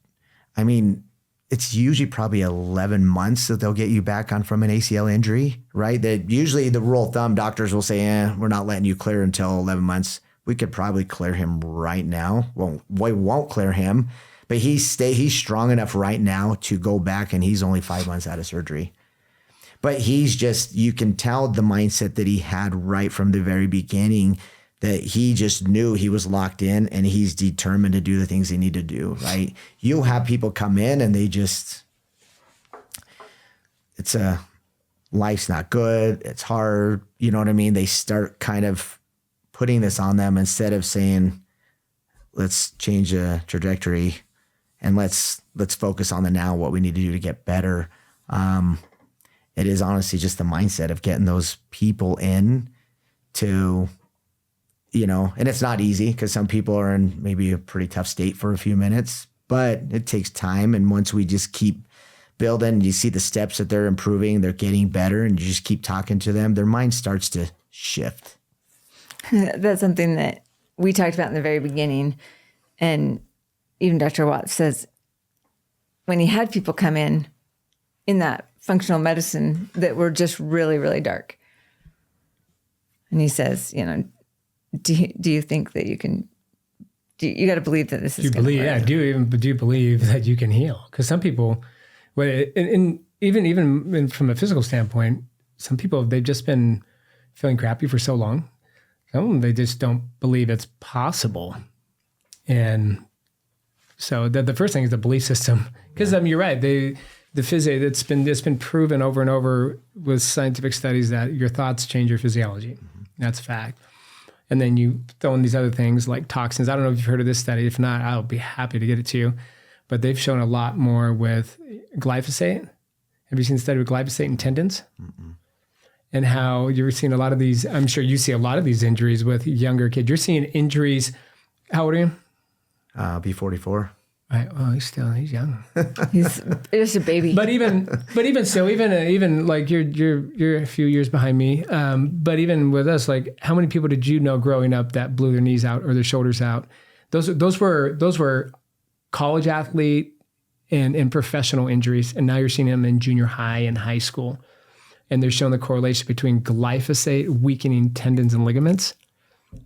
it's usually probably 11 months that they'll get you back on from an ACL injury, right? That usually the rule of thumb, doctors will say, we're not letting you clear until 11 months. We could probably clear him right now. Well, we won't clear him, but he's strong enough right now to go back, and he's only 5 months out of surgery. But you can tell the mindset that he had right from the very beginning, that he just knew he was locked in and he's determined to do the things they need to do, right? You'll have people come in and life's not good. It's hard. You know what I mean? They start kind of putting this on them instead of saying, let's change the trajectory and let's focus on the now, what we need to do to get better. It is honestly just the mindset of getting those people in to, and it's not easy because some people are in maybe a pretty tough state for a few minutes, but it takes time. And once we just keep building, you see the steps that they're improving, they're getting better, and you just keep talking to them, their mind starts to shift. That's something that we talked about in the very beginning. And even Dr. Watts says when he had people come in that functional medicine that were just really, really dark. And he says, do you think that you can, you got to believe that this is going to work. Yeah. Do you believe that you can heal? Because some people, even from a physical standpoint, some people, they've just been feeling crappy for so long. Some of them, they just don't believe it's possible. And so the first thing is the belief system. Because you're right. The physics, it's been proven over and over with scientific studies that your thoughts change your physiology. Mm-hmm. That's a fact. And then you throw in these other things like toxins. I don't know if you've heard of this study. If not, I'll be happy to get it to you. But they've shown a lot more with glyphosate. Have you seen the study with glyphosate in tendons? Mm-mm. and how you're seeing a lot of these. I'm sure you see a lot of these injuries with younger kids. You're seeing injuries. How old are you? I'll be 44. Right. Well, he's young. He's just a baby. But even so, even like you're a few years behind me. But even with us, like how many people did you know growing up that blew their knees out or their shoulders out? Those were college athlete and professional injuries, and now you're seeing them in junior high and high school, and they're showing the correlation between glyphosate weakening tendons and ligaments.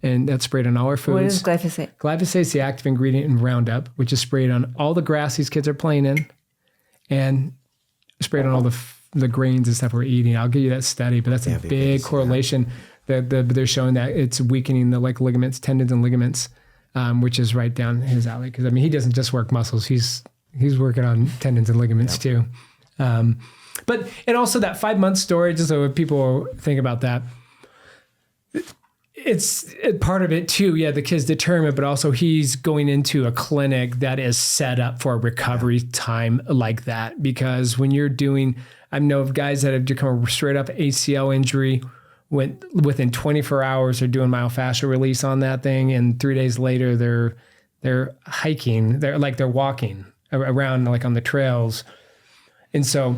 And that's sprayed on all our foods. What is glyphosate? Glyphosate is the active ingredient in Roundup, which is sprayed on all the grass these kids are playing in, and sprayed on all the grains and stuff we're eating. I'll give you that study, but that's a big correlation. That they're showing that it's weakening the like tendons and ligaments, which is right down his alley. Because I mean, he doesn't just work muscles; he's working on tendons and ligaments too. But and also that 5-month story, just so people think about that. It's part of it too. Yeah, the kid's determined, but also he's going into a clinic that is set up for a recovery time like that. Because when you're doing, I know of guys that have become straight up ACL injury, within 24 hours they're doing myofascial release on that thing, and 3 days later they're hiking, they're walking around like on the trails, and so.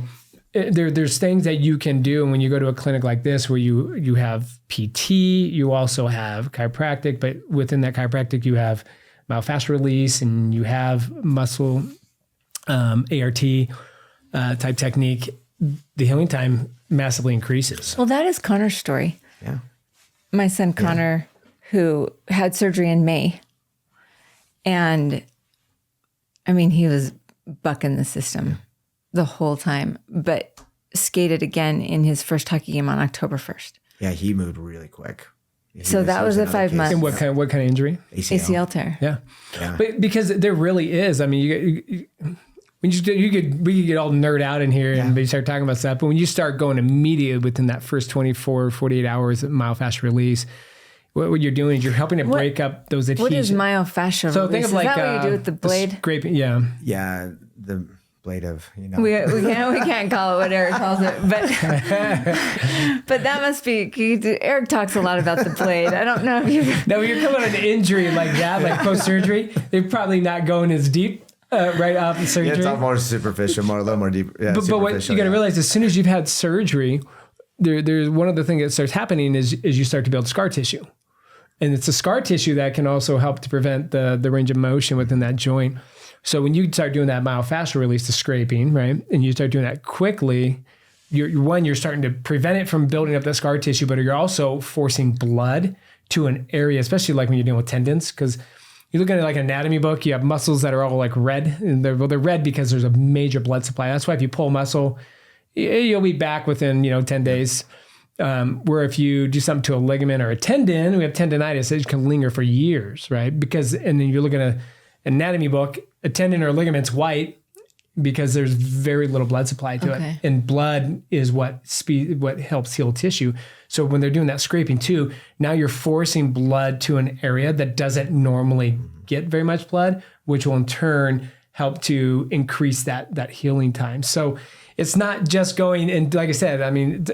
There's things that you can do when you go to a clinic like this where you have PT, you also have chiropractic, but within that chiropractic you have myofascial release and you have muscle ART type technique. The healing time massively increases. Well, that is Connor's story. Yeah. My son Connor, who had surgery in May, and I mean, he was bucking the system the whole time, but skated again in his first hockey game on October 1st. Yeah, he moved really quick. So that was at 5 months. And what kind of injury? ACL tear. Yeah. But because there really is, I mean, we could get all nerd out in here and we start talking about stuff, but when you start going immediately within that first 24, 48 hours of myofascial release, what you're doing is you're helping to break up those adhesions. What is myofascial so release? Think of like, is that what you do with the blade? Scraping, yeah. Yeah, the blade of, you know. We can't call it what Eric calls it, but that must be, Eric talks a lot about the blade. I don't know if you... No, when you're coming on an injury like that, like post-surgery, they're probably not going as deep right off the surgery. Yeah, it's all more superficial, a little more deep. Yeah, but what you got to realize, as soon as you've had surgery, there's one of the things that starts happening is you start to build scar tissue. And it's the scar tissue that can also help to prevent the range of motion within that joint. So when you start doing that myofascial release, the scraping, right, and you start doing that quickly, you're starting to prevent it from building up that scar tissue, but you're also forcing blood to an area, especially like when you're dealing with tendons, because you look at it like an anatomy book, you have muscles that are all like red, and they're red because there's a major blood supply. That's why if you pull a muscle, you'll be back within 10 days. Where if you do something to a ligament or a tendon, we have tendonitis, it can linger for years, right? Because, and then you're looking at an anatomy book, a tendon or a ligament's white because there's very little blood supply to it. And blood is what helps heal tissue. So when they're doing that scraping too, now you're forcing blood to an area that doesn't normally get very much blood, which will in turn help to increase that healing time. So it's not just going, and like I said, I mean,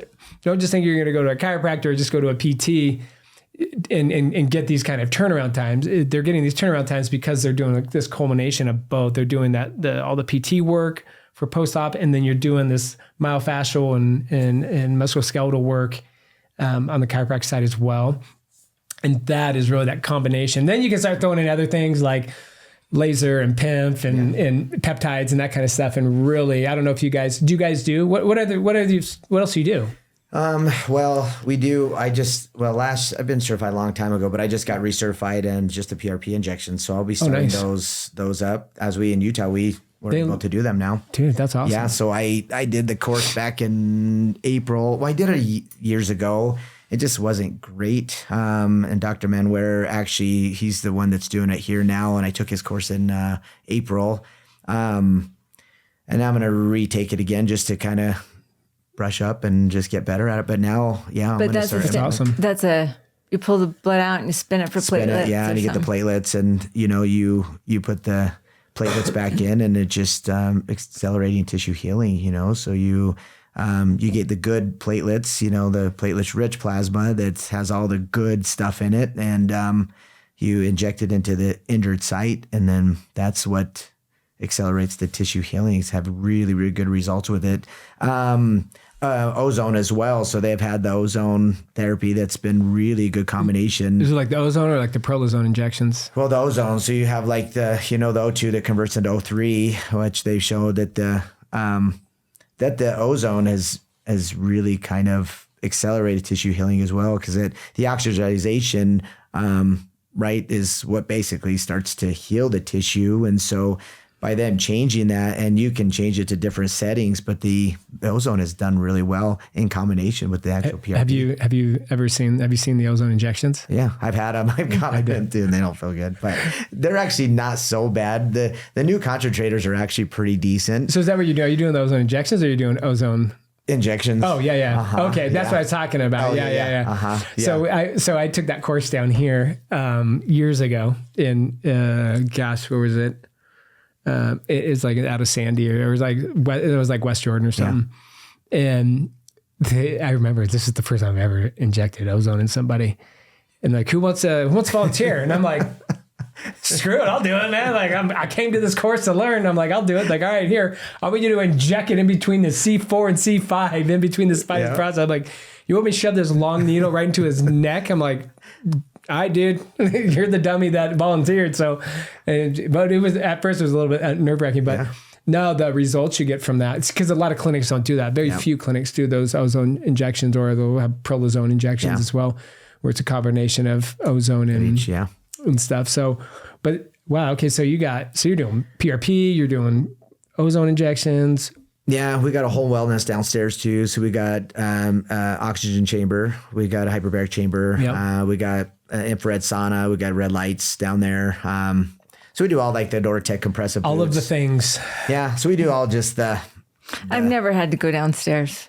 don't just think you're going to go to a chiropractor or just go to a PT and get these kind of turnaround times. They're getting these turnaround times because they're doing this culmination of both. They're doing all the PT work for post-op, and then you're doing this myofascial and musculoskeletal work on the chiropractic side as well. And that is really that combination. Then you can start throwing in other things like laser and PIMP and peptides and that kind of stuff. And really, I don't know if you guys do. What else do you do? Well, we do. I've been certified a long time ago, but I just got recertified and just the PRP injections. So I'll be starting those up as we in Utah, we're able to do them now. Dude, that's awesome. Yeah. So I did the course back in April. Well, I did it years ago. It just wasn't great. And Dr. Manware, actually, he's the one that's doing it here now. And I took his course in April. And I'm going to retake it again just to kind of brush up and just get better at it. But now, I'm going to start. That's awesome. You pull the blood out and you spin it for platelets. And you get the platelets, and you put the platelets back in, and it just accelerating tissue healing. So you You get the good platelets, the platelets rich plasma that has all the good stuff in it. And you inject it into the injured site. And then that's what accelerates the tissue healings, have really, really good results with it. Ozone as well. So they've had the ozone therapy that's been really good combination. Is it like the ozone or like the prolozone injections? Well, the ozone. So you have like the O2 that converts into O3, which they showed that the ozone has really kind of accelerated tissue healing as well, because the oxygenation, right, is what basically starts to heal the tissue. And so by them changing that, and you can change it to different settings, but the ozone has done really well in combination with the actual PRP. Have you seen the ozone injections? Yeah, I've had them. I've got them too, and they don't feel good, but they're actually not so bad. The new concentrators are actually pretty decent. So is that what you do? Are you doing the ozone injections, or are you doing ozone injections? Oh yeah. Uh-huh. Okay, that's what I was talking about. Oh, yeah. Uh-huh. Yeah. So I took that course down here years ago in where was it? It's like out of Sandy, or it was like West Jordan or something. Yeah. And I remember this is the first time I've ever injected ozone in somebody, and like, who wants to volunteer? And I'm like, screw it, I'll do it, man. Like I came to this course to learn. I'm like, I'll do it. Like, all right, here, I want you to inject it in between the C4 and C5, in between the spinal process. I'm like, you want me to shove this long needle right into his neck? I'm like, I did. You're the dummy that volunteered. So, but it was at first it was a little bit nerve wracking, but now the results you get from that, it's because a lot of clinics don't do that. Very few clinics do those ozone injections, or they'll have prolozone injections as well, where it's a combination of ozone and stuff. So, but wow. Okay. So you're doing PRP, you're doing ozone injections. Yeah, we got a whole wellness downstairs too. So we got oxygen chamber, we got a hyperbaric chamber, we got infrared sauna, we got red lights down there. So we do all like the Nortec compressive boots. All of the things. Yeah, so we do all just the I've never had to go downstairs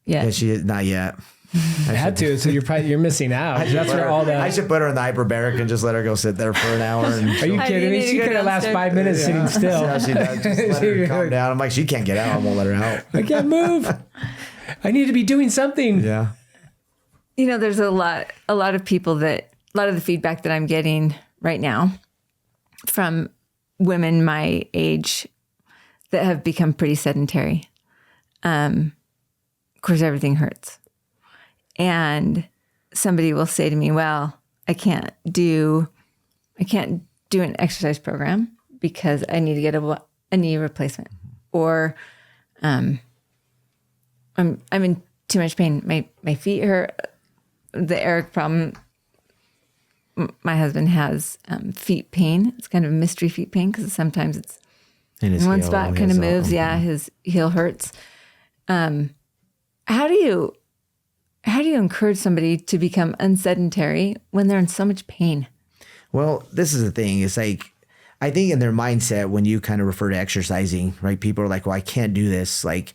yet. Yeah, not yet. I had to, so you're missing out. That's where all that. I should put her in the hyperbaric and just let her go sit there for an hour. And are you kidding me? She could have last 5 minutes sitting still. Yeah, she does. Just let her calm down. I'm like, she can't get out. I won't let her out. I can't move. I need to be doing something. Yeah. There's a lot of people a lot of the feedback that I'm getting right now from women my age that have become pretty sedentary. Of course, everything hurts. And somebody will say to me, well, I can't do an exercise program because I need to get a knee replacement, or I'm in too much pain. My feet hurt. The Eric problem. My husband has feet pain. It's kind of a mystery feet pain because sometimes it's in one spot, kind of moves. Yeah, his heel hurts. How do you encourage somebody to become unsedentary when they're in so much pain? Well, this is the thing. It's like, I think in their mindset, when you kind of refer to exercising, right? People are like, well, I can't do this. Like,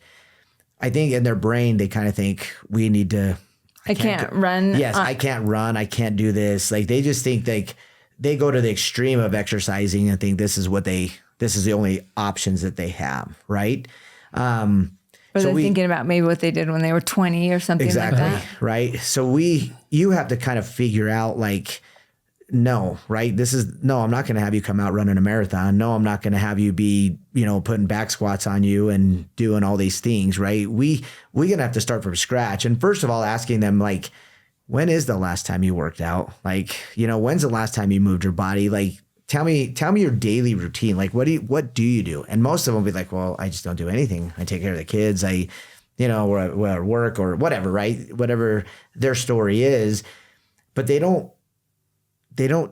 I think in their brain, they kind of think we need to. I can't run. Yes, I can't run. I can't do this. Like, they just think they go to the extreme of exercising and think this is the only options that they have. Right. Or they're thinking about maybe what they did when they were 20 or something like that. Right. So you have to kind of figure out like, no, right? I'm not going to have you come out running a marathon. No, I'm not going to have you be, putting back squats on you and doing all these things, right? We're going to have to start from scratch. And first of all, asking them like, when is the last time you worked out? Like, when's the last time you moved your body? Like, tell me your daily routine. Like, what do you do? And most of them will be like, well, I just don't do anything. I take care of the kids. We're at work or whatever, right? Whatever their story is, but they don't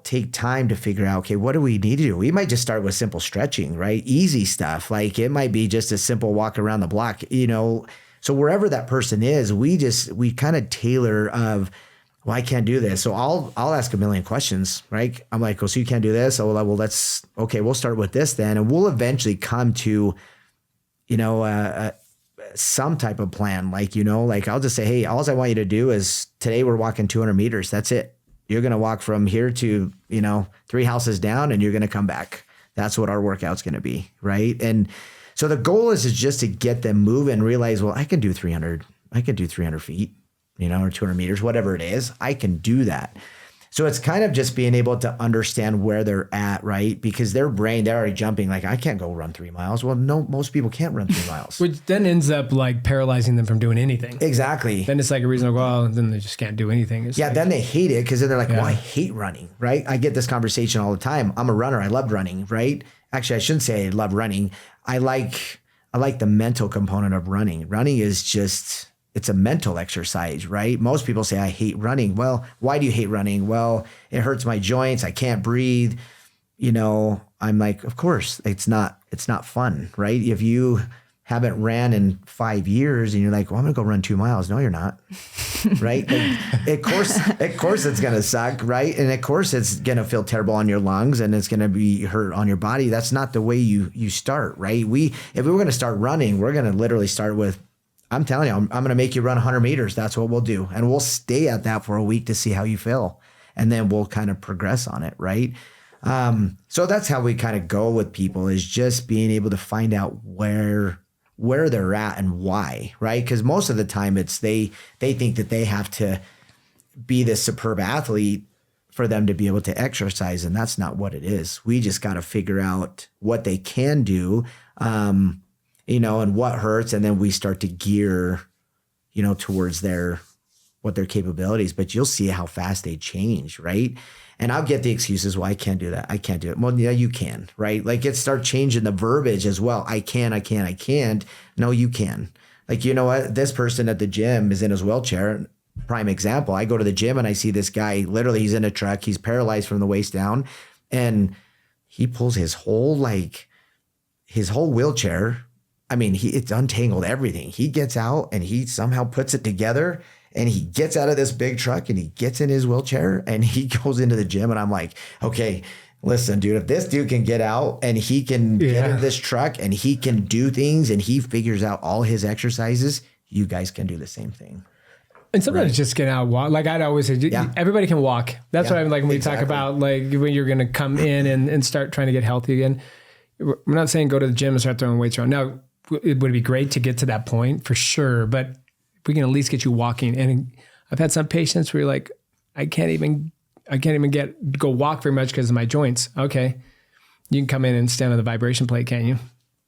take time to figure out, okay, what do we need to do? We might just start with simple stretching, right? Easy stuff. Like it might be just a simple walk around the block, so wherever that person is, we kind of tailor of, well, I can't do this. So I'll ask a million questions, right? I'm like, oh, so you can't do this? Oh, well, we'll start with this then. And we'll eventually come to, some type of plan. Like I'll just say, hey, all I want you to do is today we're walking 200 meters. That's it. You're going to walk from here to, 3 houses down and you're going to come back. That's what our workout's going to be. Right. And So the goal is just to get them moving and realize, well, I can do 300 feet, or 200 meters, whatever it is. I can do that. So it's kind of just being able to understand where they're at, right? Because their brain, they're already jumping like, I can't go run 3 miles. Well, no, most people can't run 3 miles. Which then ends up like paralyzing them from doing anything. Exactly. Then it's like a reason to go, well, then they just can't do anything. It's like, then they hate it because then they're like, well, I hate running, right? I get this conversation all the time. I'm a runner. I love running, right? Actually, I shouldn't say I love running. I like the mental component of running. Running is just... it's a mental exercise, right? Most people say, I hate running. Well, why do you hate running? Well, it hurts my joints. I can't breathe. I'm like, of course, it's not fun, right? If you haven't ran in 5 years and you're like, well, I'm going to go run 2 miles. No, you're not, right? Of course it's going to suck, right? And of course it's going to feel terrible on your lungs and it's going to be hurt on your body. That's not the way you start, right? If we were going to start running, we're going to literally start with, I'm telling you, I'm going to make you run 100 meters. That's what we'll do. And we'll stay at that for a week to see how you feel. And then we'll kind of progress on it, right? So that's how we kind of go with people, is just being able to find out where they're at and why, right? Because most of the time it's they think that they have to be this superb athlete for them to be able to exercise. And that's not what it is. We just got to figure out what they can do, and what hurts. And then we start to gear, towards what their capabilities, but you'll see how fast they change. Right. And I'll get the excuses. Well, I can't do that. I can't do it. Well, yeah, you can, right? Like start changing the verbiage as well. I can't. No, you can. Like, you know what? This person at the gym is in his wheelchair. Prime example. I go to the gym and I see this guy, literally he's in a truck. He's paralyzed from the waist down and he pulls his whole wheelchair. I mean, it's untangled everything. He gets out and he somehow puts it together and he gets out of this big truck and he gets in his wheelchair and he goes into the gym. And I'm like, okay, listen, dude, if this dude can get out and he can get in this truck and he can do things and he figures out all his exercises, you guys can do the same thing. And sometimes just get out and walk. Like I'd always say, everybody can walk. That's what I'm like when we talk about like when you're going to come in and start trying to get healthy again. We're not saying go to the gym and start throwing weights around. Now, it would be great to get to that point for sure, but we can at least get you walking. And I've had some patients where you're like, I can't even go walk very much because of my joints. Okay. You can come in and stand on the vibration plate, can't you?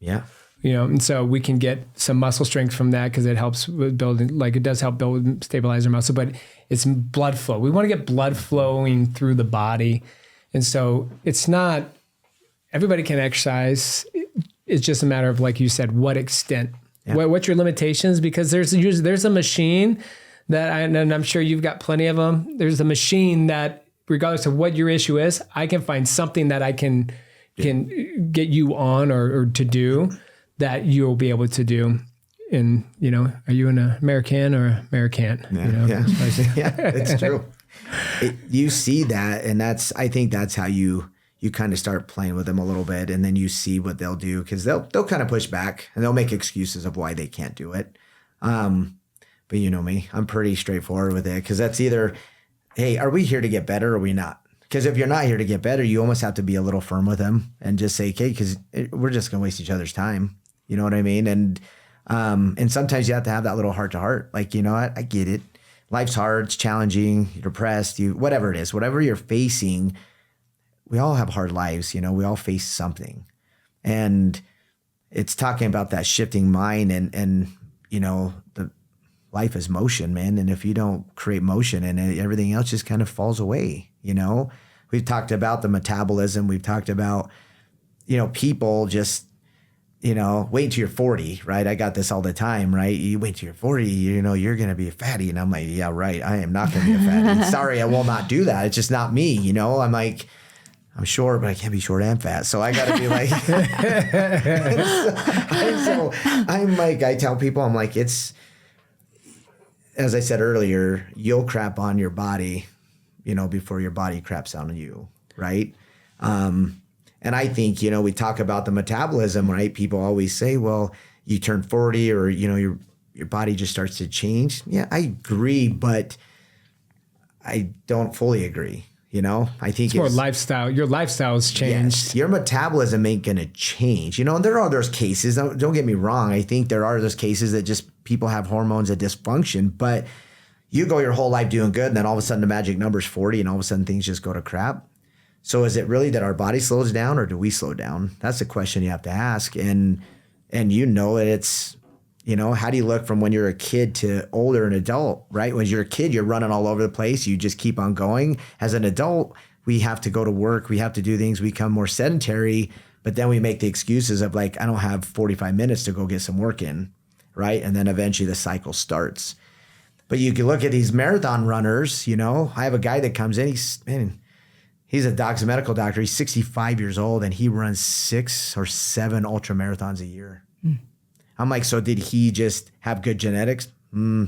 Yeah. And so we can get some muscle strength from that because it helps with building, like it does help build, stabilize our muscle, but it's blood flow. We want to get blood flowing through the body. And so it's not, everybody can exercise. It's just a matter of, like you said, what extent, what's your limitations? Because there's a machine that, and I'm sure you've got plenty of them. There's a machine that, regardless of what your issue is, I can find something that I can get you on or to do that you'll be able to do. And, are you an American or American? Yeah, it's true. You see that. And I think that's how you kind of start playing with them a little bit, and then you see what they'll do, because they'll kind of push back and they'll make excuses of why they can't do it. But you know me, I'm pretty straightforward with it, because that's either, hey, are we here to get better or are we not? Because if you're not here to get better, you almost have to be a little firm with them and just say, okay, because we're just going to waste each other's time. You know what I mean? And sometimes you have to have that little heart to heart. Like, you know what? I get it. Life's hard. It's challenging. You're depressed. Whatever it is, whatever you're facing, we all have hard lives, we all face something. And it's talking about that shifting mind and the life is motion, man. And if you don't create motion and everything else just kind of falls away, We've talked about the metabolism. We've talked about, people just, wait until you're 40, right? I got this all the time, right? You wait till you're 40, you're going to be a fatty. And I'm like, yeah, right. I am not going to be a fatty. Sorry, I will not do that. It's just not me, I'm like, I'm short, but I can't be short and fat. So I got to be like, so I'm like, I tell people, I'm like, it's, as I said earlier, you'll crap on your body, before your body craps on you. Right. And I think, we talk about the metabolism, right? People always say, well, you turn 40 or, your body just starts to change. Yeah, I agree, but I don't fully agree. I think it's more lifestyle. Your lifestyle's changed. Yes, your metabolism ain't going to change, and there are those cases. Don't get me wrong. I think there are those cases that just people have hormones of dysfunction, but you go your whole life doing good, and then all of a sudden the magic number's 40, and all of a sudden things just go to crap. So is it really that our body slows down, or do we slow down? That's the question you have to ask. And it's, how do you look from when you're a kid to older and adult, right? When you're a kid, you're running all over the place. You just keep on going. As an adult, we have to go to work. We have to do things. We become more sedentary, but then we make the excuses of like, I don't have 45 minutes to go get some work in, right? And then eventually the cycle starts. But you can look at these marathon runners, I have a guy that comes in, he's a medical doctor. He's 65 years old and he runs 6 or 7 ultra marathons a year. I'm like, so did he just have good genetics? I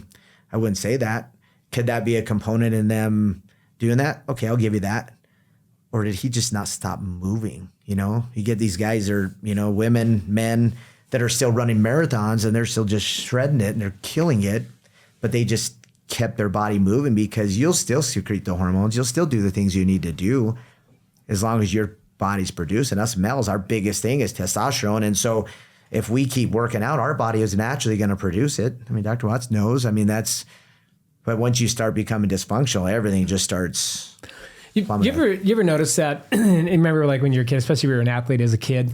wouldn't say that. Could that be a component in them doing that? Okay, I'll give you that. Or did he just not stop moving? You get these guys or, women, men that are still running marathons and they're still just shredding it and they're killing it, but they just kept their body moving because you'll still secrete the hormones. You'll still do the things you need to do as long as your body's producing. Us males, our biggest thing is testosterone. And so if we keep working out, our body is naturally going to produce it. I mean, Dr. Watts knows. I mean, but once you start becoming dysfunctional, everything just starts. You ever notice that? And remember, like when you're a kid, especially if you're an athlete as a kid,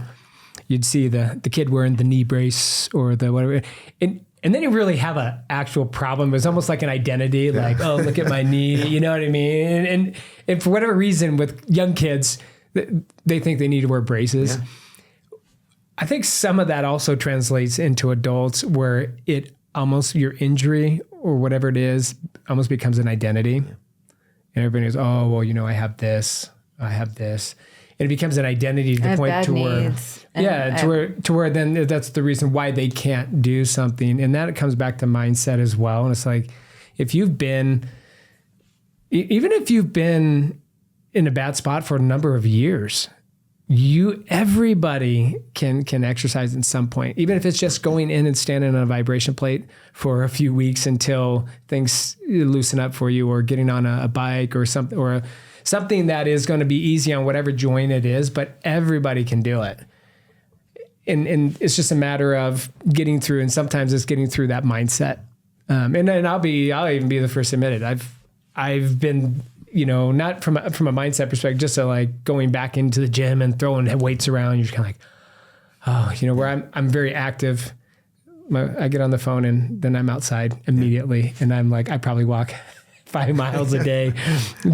you'd see the kid wearing the knee brace or the whatever. And then you really have an actual problem. It's almost like an identity, like, oh, look at my knee. You know what I mean? And for whatever reason, with young kids, they think they need to wear braces. Yeah. I think some of that also translates into adults where it almost, your injury or whatever it is, almost becomes an identity. Yeah. And everybody goes, oh, well, I have this. And it becomes an identity to the point to where, to where then that's the reason why they can't do something. And that comes back to mindset as well. And it's like, even if you've been in a bad spot for a number of years, everybody can exercise at some point, even if it's just going in and standing on a vibration plate for a few weeks until things loosen up for you, or getting on a bike or something, or something that is going to be easy on whatever joint it is, but everybody can do it. And it's just a matter of getting through. And sometimes it's getting through that mindset. And I'll even be the first to admit it. I've been, not from a mindset perspective, just like going back into the gym and throwing weights around. You're kind of like, where I'm very active. I get on the phone and then I'm outside immediately. And I'm like, I probably walk 5 miles a day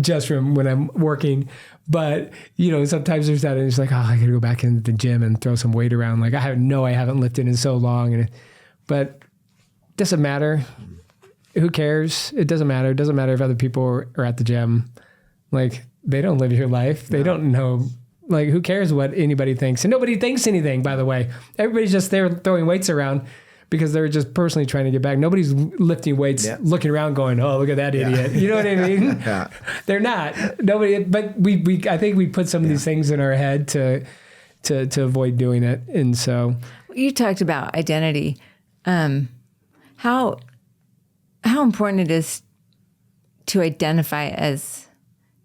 just from when I'm working. But, sometimes there's that, and it's like, oh, I got to go back into the gym and throw some weight around. Like, I haven't lifted in so long. But it doesn't matter. Who cares? It doesn't matter. It doesn't matter if other people are at the gym. Like, they don't live your life. They don't know. Like, who cares what anybody thinks? And nobody thinks anything, by the way. Everybody's just there throwing weights around because they're just personally trying to get back. Nobody's lifting weights, looking around going, oh, look at that idiot. You know what I mean? They're not. Nobody. But I think we put some of these things in our head to avoid doing it. And so. You talked about identity. How important it is to identify as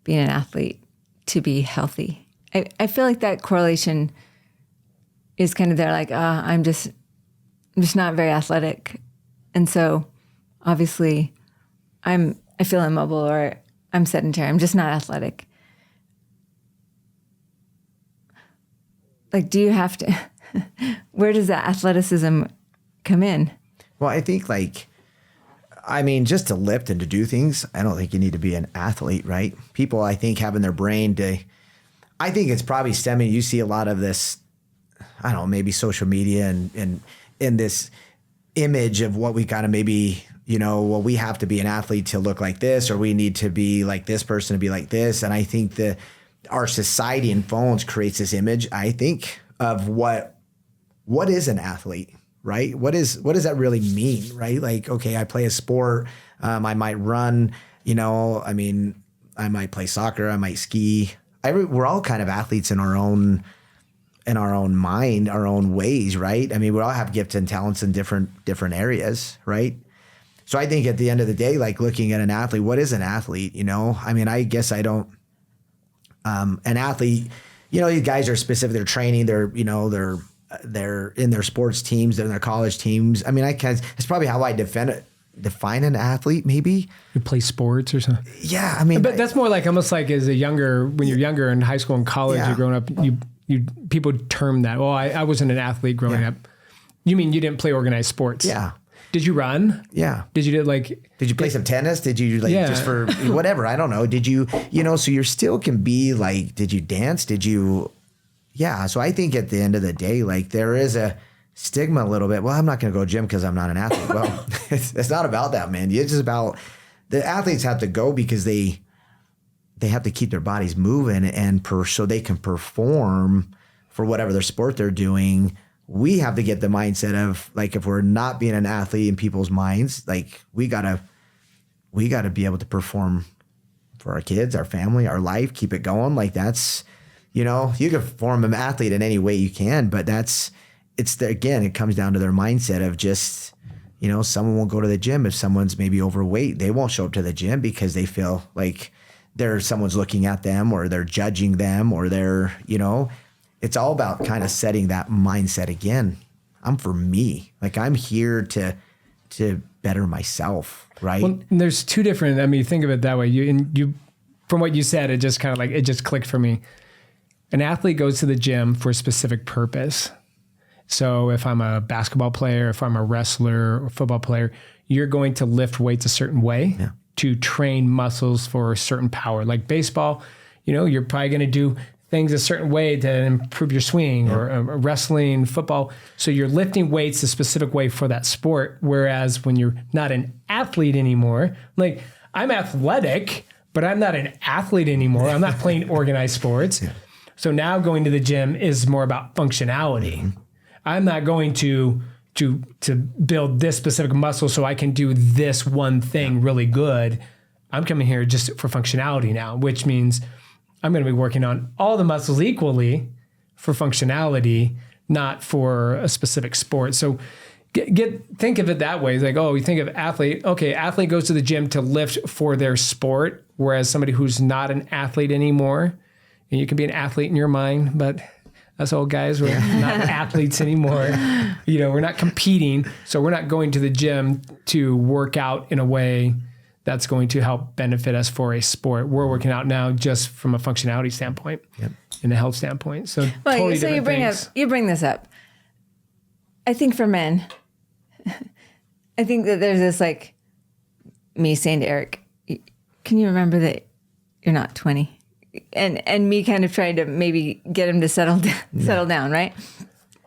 being an athlete, to be healthy. I feel like that correlation is kind of there, like, I'm just not very athletic. And so obviously I feel immobile, or I'm sedentary. I'm just not athletic. Like, do you have to, where does that athleticism come in? Well, I think just to lift and to do things, I don't think you need to be an athlete, right? People, I think, have in their brain I think it's probably stemming, you see a lot of this, I don't know, maybe social media and in this image of what we kind of maybe, well, we have to be an athlete to look like this, or we need to be like this person to be like this. And I think our society and phones creates this image, I think, of what is an athlete, right? What does that really mean, right? Like, okay, I play a sport, I might run, I might play soccer, I might ski. We're all kind of athletes in our own mind, our own ways, right? I mean, we all have gifts and talents in different areas, right? So I think at the end of the day, like looking at an athlete, what is an athlete? I mean, I guess I don't an athlete, these guys are specific. They're training. They're in their sports teams. They're in their college teams. I mean, it's probably how I define an athlete, maybe. You play sports or something. Yeah, I mean, but that's more like almost like when you're younger in high school and college, you're growing up. People term that. Well, I wasn't an athlete growing up. You mean you didn't play organized sports? Yeah. Did you run? Yeah. Did you Did you play some tennis? Did you just for whatever? I don't know. Did you, so you still can be like, did you dance? Did you, yeah. So I think at the end of the day, like there is a stigma a little bit. Well, I'm not going to go gym because I'm not an athlete. Well, it's not about that, man. It's just about the athletes have to go because they have to keep their bodies moving so they can perform for whatever their sport they're doing. We have to get the mindset of like, if we're not being an athlete in people's minds, like we gotta be able to perform for our kids, our family, our life, keep it going. Like that's, you can form an athlete in any way you can, but again, it comes down to their mindset of just, someone won't go to the gym. If someone's maybe overweight, they won't show up to the gym because they feel like someone's looking at them or they're judging them or they're, it's all about kind of setting that mindset again. I'm for me. Like I'm here to better myself, right? Well, there's two different. I mean, think of it that way. You from what you said, it just kind of like it just clicked for me. An athlete goes to the gym for a specific purpose. So if I'm a basketball player, if I'm a wrestler or football player, you're going to lift weights a certain way to train muscles for a certain power. Like baseball, you're probably going to do things a certain way to improve your swing or wrestling, football. So you're lifting weights a specific way for that sport. Whereas when you're not an athlete anymore, like I'm athletic, but I'm not an athlete anymore. I'm not playing organized sports. Yeah. So now going to the gym is more about functionality. Mm-hmm. I'm not going to build this specific muscle so I can do this one thing really good. I'm coming here just for functionality now, which means I'm going to be working on all the muscles equally for functionality, not for a specific sport. So think of it that way. It's like, you think of athlete. Okay, athlete goes to the gym to lift for their sport, whereas somebody who's not an athlete anymore, and you can be an athlete in your mind, but us old guys, we're not athletes anymore. We're not competing, so we're not going to the gym to work out in a way that's going to help benefit us for a sport. We're working out now just from a functionality standpoint and a health standpoint. So totally different things. You bring this up. I think for men, I think that there's this like me saying to Eric, can you remember that you're not 20? And me kind of trying to maybe get him to settle down, right?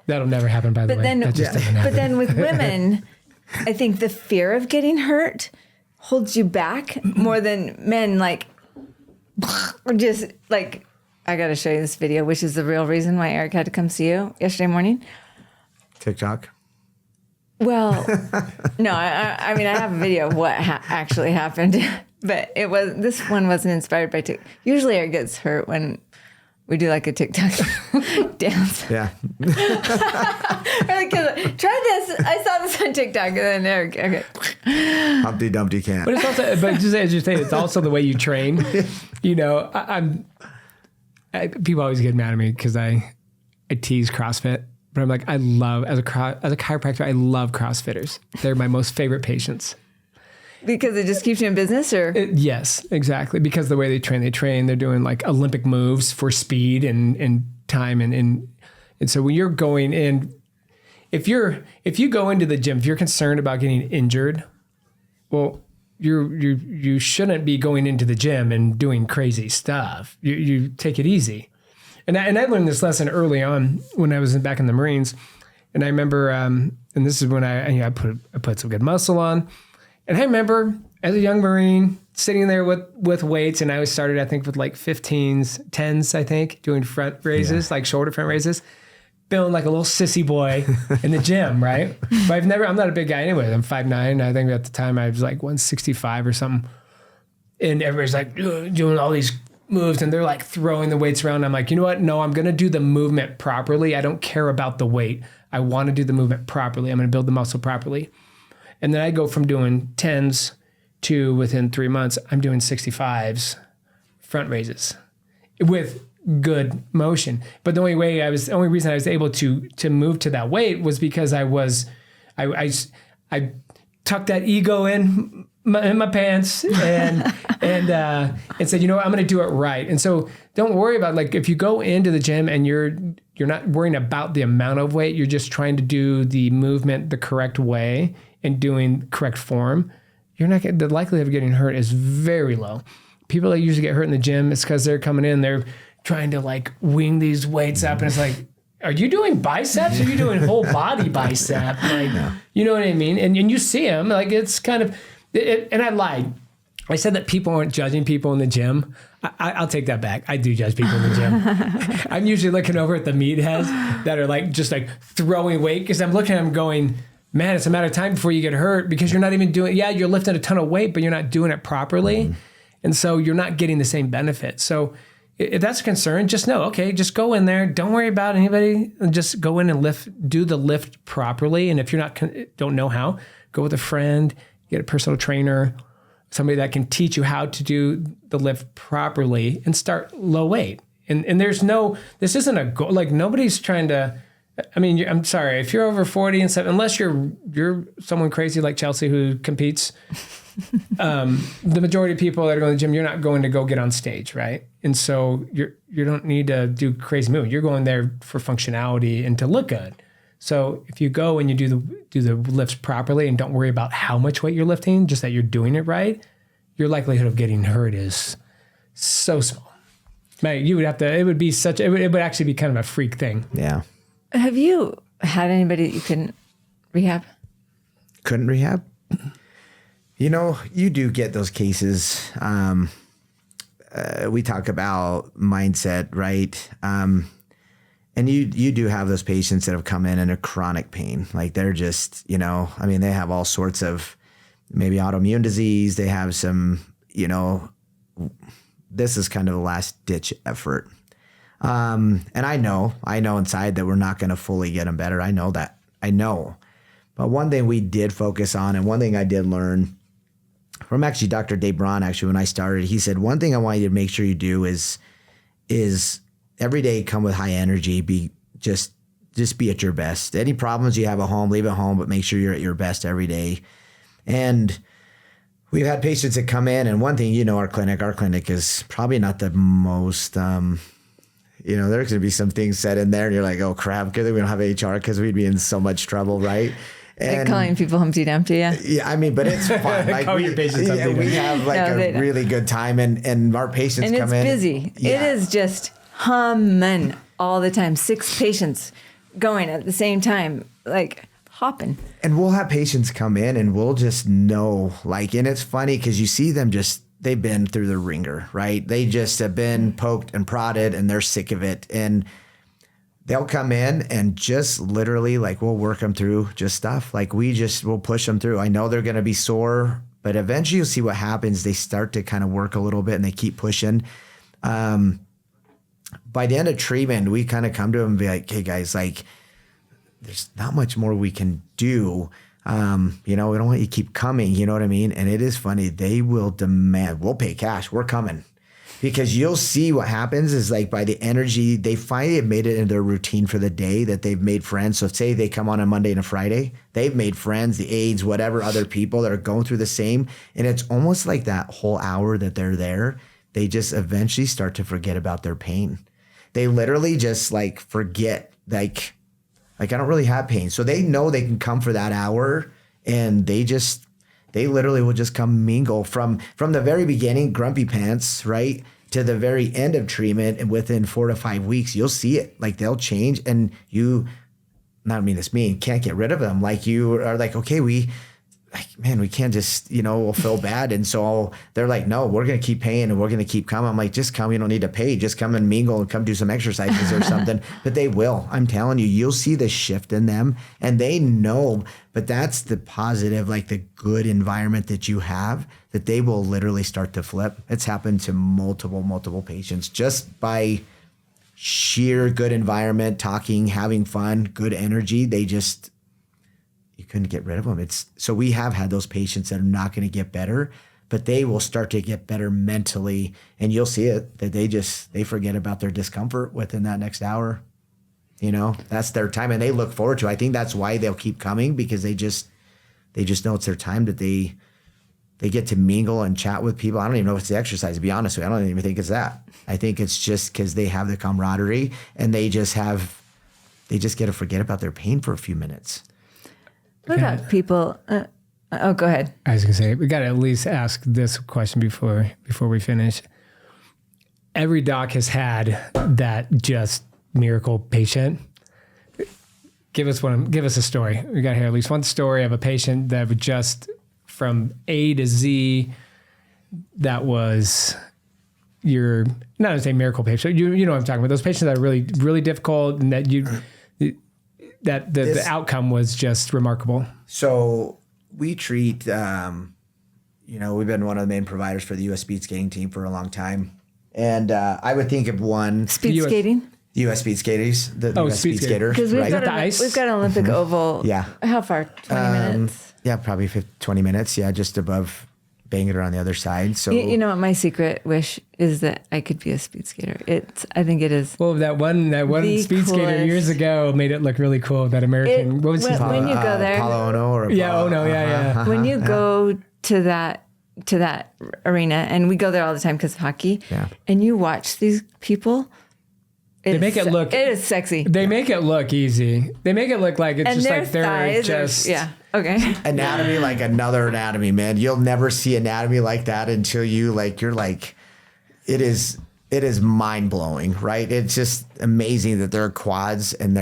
That'll never happen, by the way. That just doesn't happen. But then with women, I think the fear of getting hurt holds you back more than men. Like, just like, I got to show you this video, which is the real reason why Eric had to come see you yesterday morning. TikTok. Well, no, I mean, I have a video of what actually happened, but this one wasn't inspired by TikTok. Usually Eric gets hurt when we do like a TikTok dance. Yeah. Try this. I saw this on TikTok and then Eric, okay. Humpty Dumpty can't. But it's also, just as you say, it's also the way you train. People always get mad at me because I tease CrossFit. But I'm like, as a chiropractor, I love CrossFitters. They're my most favorite patients. Because it just keeps you in business, or? Yes, exactly. Because the way they train, they're doing like Olympic moves for speed and time. And so when you're going in, if you go into the gym, if you're concerned about getting injured, well, you shouldn't be going into the gym and doing crazy stuff. You take it easy. And I learned this lesson early on when I was back in the Marines. And I remember, and this is when I put some good muscle on. And I remember as a young Marine sitting there with weights, and I started, I think, with like 15s, 10s, I think, doing front raises, like shoulder front raises, feeling like a little sissy boy in the gym, right? But I'm not a big guy anyway. I'm 5'9". I think at the time I was like 165 or something. And everybody's like doing all these moves and they're like throwing the weights around. I'm like, you know what? No, I'm going to do the movement properly. I don't care about the weight. I want to do the movement properly. I'm going to build the muscle properly. And then I go from doing 10s to within 3 months, I'm doing 65s front raises. with good motion. But the only reason I was able to move to that weight was because I tucked that ego in my pants and said, you know what, I'm going to do it right. And so don't worry about, like, if you go into the gym and you're not worrying about the amount of weight, you're just trying to do the movement the correct way and doing correct form, the likelihood of getting hurt is very low. People that usually get hurt in the gym, it's because they're coming in, they're trying to like wing these weights up, and it's like, are you doing biceps? Or are you doing whole body bicep? Like, you know what I mean? And you see them, like, it's kind of, and I lied. I said that people aren't judging people in the gym. I'll take that back. I do judge people in the gym. I'm usually looking over at the meatheads that are like, just like throwing weight, because I'm looking at them going, man, it's a matter of time before you get hurt, because you're not even doing, you're lifting a ton of weight, but you're not doing it properly. Mm-hmm. And so you're not getting the same benefit. So if that's a concern, just know, okay, just go in there. Don't worry about anybody. Just go in and do the lift properly. And if you're don't know how, go with a friend, get a personal trainer, somebody that can teach you how to do the lift properly, and start low weight. And this isn't a goal. Like, nobody's trying to, I mean, I'm sorry, if you're over 40 and stuff, unless you're someone crazy like Chelsea who competes, the majority of people that are going to the gym, you're not going to go get on stage, right? And so you don't need to do crazy movement. You're going there for functionality and to look good. So if you go and you do the lifts properly and don't worry about how much weight you're lifting, just that you're doing it right, your likelihood of getting hurt is so small. Man, you would have to. It would actually be kind of a freak thing. Yeah. Have you had anybody that you couldn't rehab? Couldn't rehab? You know, you do get those cases. We talk about mindset, right? And you do have those patients that have come in a chronic pain. Like, they're just, they have all sorts of maybe autoimmune disease. They have some, this is kind of the last ditch effort. And I know inside that we're not going to fully get them better. I know that. But one thing we did focus on, and one thing I did learn from actually Dr. Dave Braun, when I started, he said, one thing I want you to make sure you do is every day come with high energy, just be at your best. Any problems you have at home, leave at home, but make sure you're at your best every day. And we've had patients that come in, and one thing, our clinic is probably not the most, there's going to be some things said in there and you're like, oh crap, because we don't have HR, because we'd be in so much trouble, right? And like calling people Humpty Dumpty, yeah. Yeah, but it's fun. Like, your patients we have a really good time, and our patients and come in. And it's busy. Yeah. It is just humming all the time. 6 patients going at the same time, like hopping. And we'll have patients come in and we'll just know, and it's funny because you see them they've been through the ringer, right? They just have been poked and prodded and they're sick of it. And they'll come in and just literally, we'll work them through just stuff. We'll push them through. I know they're going to be sore, but eventually you'll see what happens. They start to kind of work a little bit and they keep pushing. By the end of treatment, we kind of come to them and be like, hey guys, there's not much more we can do. We don't want you to keep coming, you know what I mean? And it is funny. They will demand, we'll pay cash. We're coming. Because you'll see what happens is by the energy, they finally have made it in their routine for the day that they've made friends. So say they come on a Monday and a Friday, they've made friends, the aides, whatever, other people that are going through the same. And it's almost like that whole hour that they're there, they just eventually start to forget about their pain. They literally just forget, I don't really have pain. So they know they can come for that hour, and they literally will just come mingle from the very beginning, grumpy pants, right, to the very end of treatment. And within 4 to 5 weeks, you'll see it. They'll change, and you, not mean this mean, can't get rid of them. You are okay, we can't just, we'll feel bad. And so they're like, no, we're going to keep paying and we're going to keep coming. I'm like, just come. You don't need to pay. Just come and mingle and come do some exercises or something. But they will. I'm telling you, you'll see the shift in them, and they know. But that's the positive, the good environment that you have, that they will literally start to flip. It's happened to multiple patients just by sheer good environment, talking, having fun, good energy. You couldn't get rid of them. So we have had those patients that are not going to get better, but they will start to get better mentally, and you'll see it that they forget about their discomfort within that next hour. That's their time, and they look forward to it. I think that's why they'll keep coming, because they just know it's their time, that they get to mingle and chat with people. I don't even know if it's the exercise, to be honest with you. I don't even think it's that. I think it's just because they have the camaraderie, and they just get to forget about their pain for a few minutes. What about people? Go ahead. I was gonna say, we got to at least ask this question before we finish. Every doc has had that just miracle patient. Give us a story. We got here at least one story of a patient that would just from A to Z, that was your, not to say miracle patient, you know what I'm talking about. Those patients that are really, really difficult, and that the outcome was just remarkable. So we treat, we've been one of the main providers for the U.S. speed skating team for a long time. And I would think of one. Speed skating? U.S. speed skaters, the U.S. speed skater. Because we've got an Olympic oval. Yeah. How far? 20 minutes? Yeah, probably 20 minutes. Yeah, just above Bangor on the other side. So you know what my secret wish is? That I could be a speed skater. I think it is. Well, that one speed skater years ago made it look really cool. That American. What was his name? When you go there, Paulo Ono or Ono. Yeah. When you go to that arena, and we go there all the time because of hockey. Yeah. And you watch these people. They make it look. It is sexy. They make it look easy. They make it look like it's just like they're just. Yeah. Okay. Anatomy like another anatomy, man. You'll never see anatomy like that until you're like, it is mind blowing, right? It's just amazing that their quads and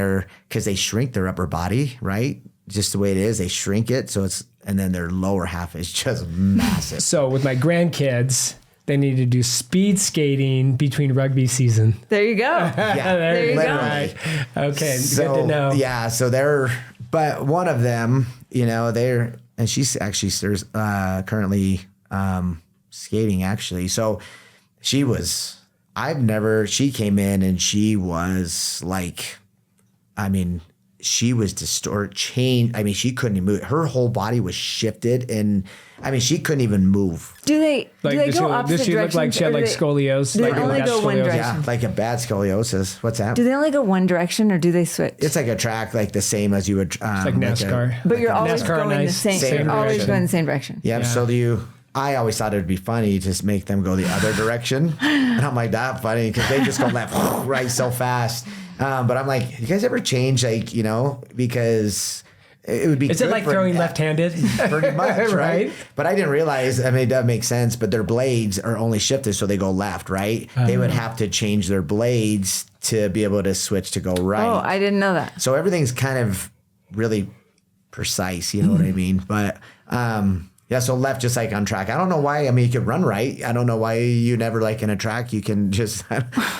because they shrink their upper body, right? Just the way it is, they shrink it. And then their lower half is just massive. So with my grandkids, they need to do speed skating between rugby season. There you go. Yeah, there you literally. Go. Okay, good to know. Yeah, so but one of them, and she's actually currently skating actually. So she came in and she was like, she was distorted, changed. she couldn't even move. Her whole body was shifted, and she couldn't even move. Do they go opposite directions? Does she look like she had scoliosis? Do they only go one direction? Yeah, like a bad scoliosis. What's that? Do they only go one direction, or do they switch? It's like a track, like the same as you would. It's like NASCAR. But you're always NASCAR going the same. You're always going the same direction. Yep. Yeah. So I always thought it'd be funny to just make them go the other direction, and I'm like, that funny because they just go left right so fast. But I'm like, you guys ever change, because it would be. Is it like throwing left-handed? Pretty much, right? But I didn't realize. That makes sense. But their blades are only shifted, so they go left, right? They would have to change their blades to be able to switch to go right. Oh, I didn't know that. So everything's kind of really precise. You know what I mean? But yeah, so left just like on track. I don't know why. You could run right. I don't know why you never in a track. You can just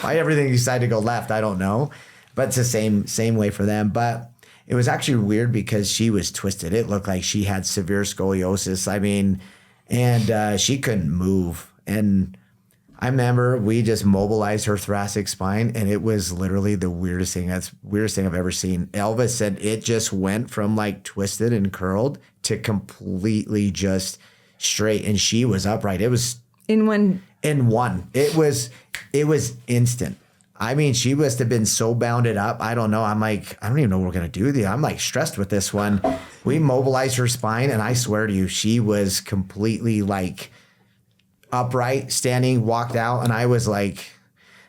why everything you decide to go left. I don't know. But it's the same way for them. But it was actually weird because she was twisted. It looked like she had severe scoliosis. And she couldn't move. And I remember we just mobilized her thoracic spine, and it was literally the weirdest thing. That's the weirdest thing I've ever seen. Elvis said it just went from twisted and curled to completely just straight, and she was upright. It was in one. It was instant. She must have been so bounded up. I don't know. I'm like, I don't even know what we're going to do. I'm stressed with this one. We mobilized her spine, and I swear to you, she was completely upright, standing, walked out. And I was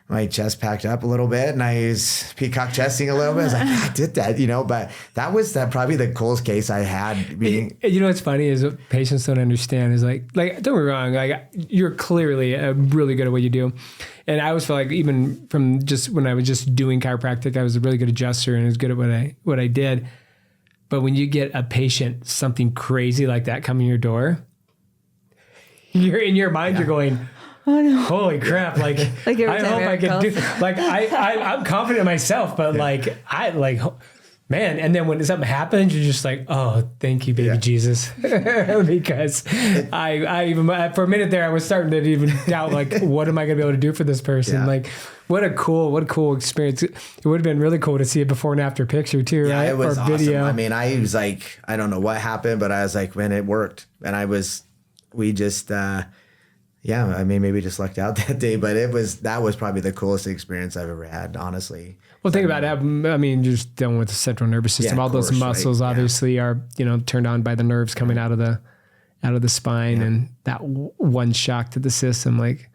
my chest packed up a little bit, and I was peacock chesting a little bit. I was like, I did that, but that was probably the coolest case I had. What's funny is what patients don't understand is don't get me wrong, you're clearly really good at what you do. And I always feel like even from just when I was just doing chiropractic, I was a really good adjuster and was good at what I did. But when you get a patient, something crazy like that coming your door, you're in your mind, You're going, oh no! Holy crap! I hope I can do. I'm confident in myself, but man. And then when something happens, you're just like, oh, thank you, baby Jesus, because I even for a minute there, I was starting to even doubt what am I going to be able to do for this person? Yeah. What a cool experience! It would have been really cool to see a before and after picture too, right? It was or awesome. Video. I was I don't know what happened, but I was man, it worked, and I was we just, I mean, maybe just lucked out that day, but that was probably the coolest experience I've ever had, honestly. Well, think about it. I mean, just dealing with the central nervous system, all those muscles obviously are, turned on by the nerves coming out of the spine, and that one shock to the system, like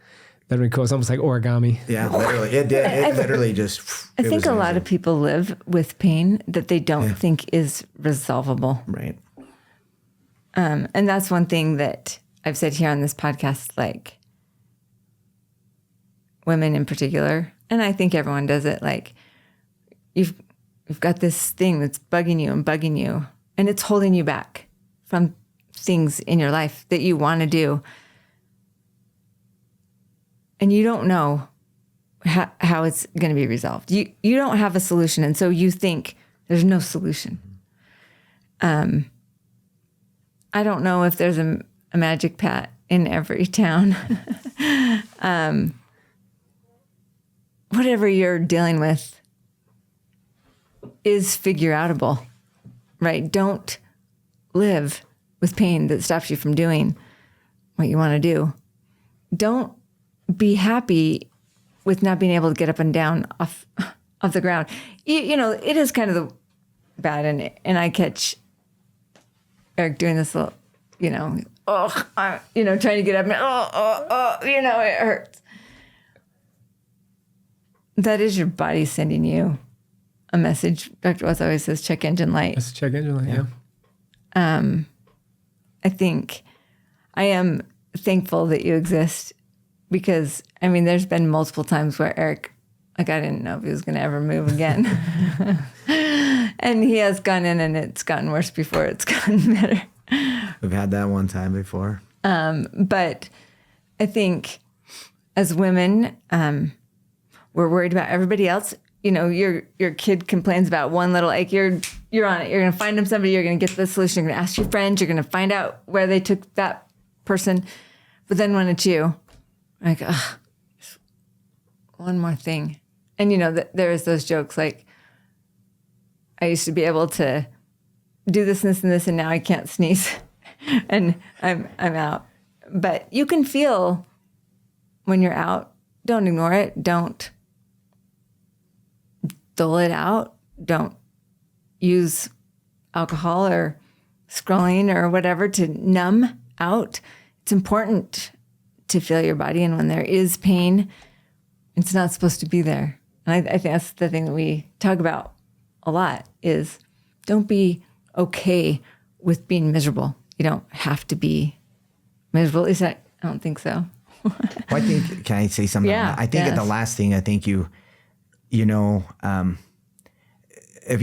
that would be cool. It's almost like origami. Yeah, literally. It did. It literally just. I think a lot of people live with pain that they don't think is resolvable. Right. And that's one thing that I've said here on this podcast, like women in particular, and I think everyone does it, like you've got this thing that's bugging you, and it's holding you back from things in your life that you want to do. And you don't know how it's going to be resolved. You don't have a solution. And so you think there's no solution. I don't know if there's a magic Pat in every town. Whatever you're dealing with is figure outable, right? Don't live with pain that stops you from doing what you want to do. Don't be happy with not being able to get up and down off the ground. It is kind of the bad, and I catch Eric doing this little, trying to get up and it hurts. That is your body sending you a message. Dr. Watts always says check engine light. That's check engine light, yeah. I think I am thankful that you exist, because, I mean, there's been multiple times where Eric, like, I didn't know if he was going to ever move again. And he has gone in, and it's gotten worse before it's gotten better. We've had that one time before. But I think as women, we're worried about everybody else. Your kid complains about one little ache. You're on it. You're going to find them somebody. You're going to get the solution. You're going to ask your friends. You're going to find out where they took that person. But then when it's you, like, one more thing. And there is those jokes like, I used to be able to do this and this and this, and now I can't sneeze, and I'm out. But you can feel when you're out. Don't ignore it. Don't dull it out. Don't use alcohol or scrolling or whatever to numb out. It's important to feel your body, and when there is pain, it's not supposed to be there. And I think that's the thing that we talk about a lot is don't be okay with being miserable. You don't have to be miserable. At least I don't think so. Well, I think, can I say something? Yeah, I think the last thing, I think if you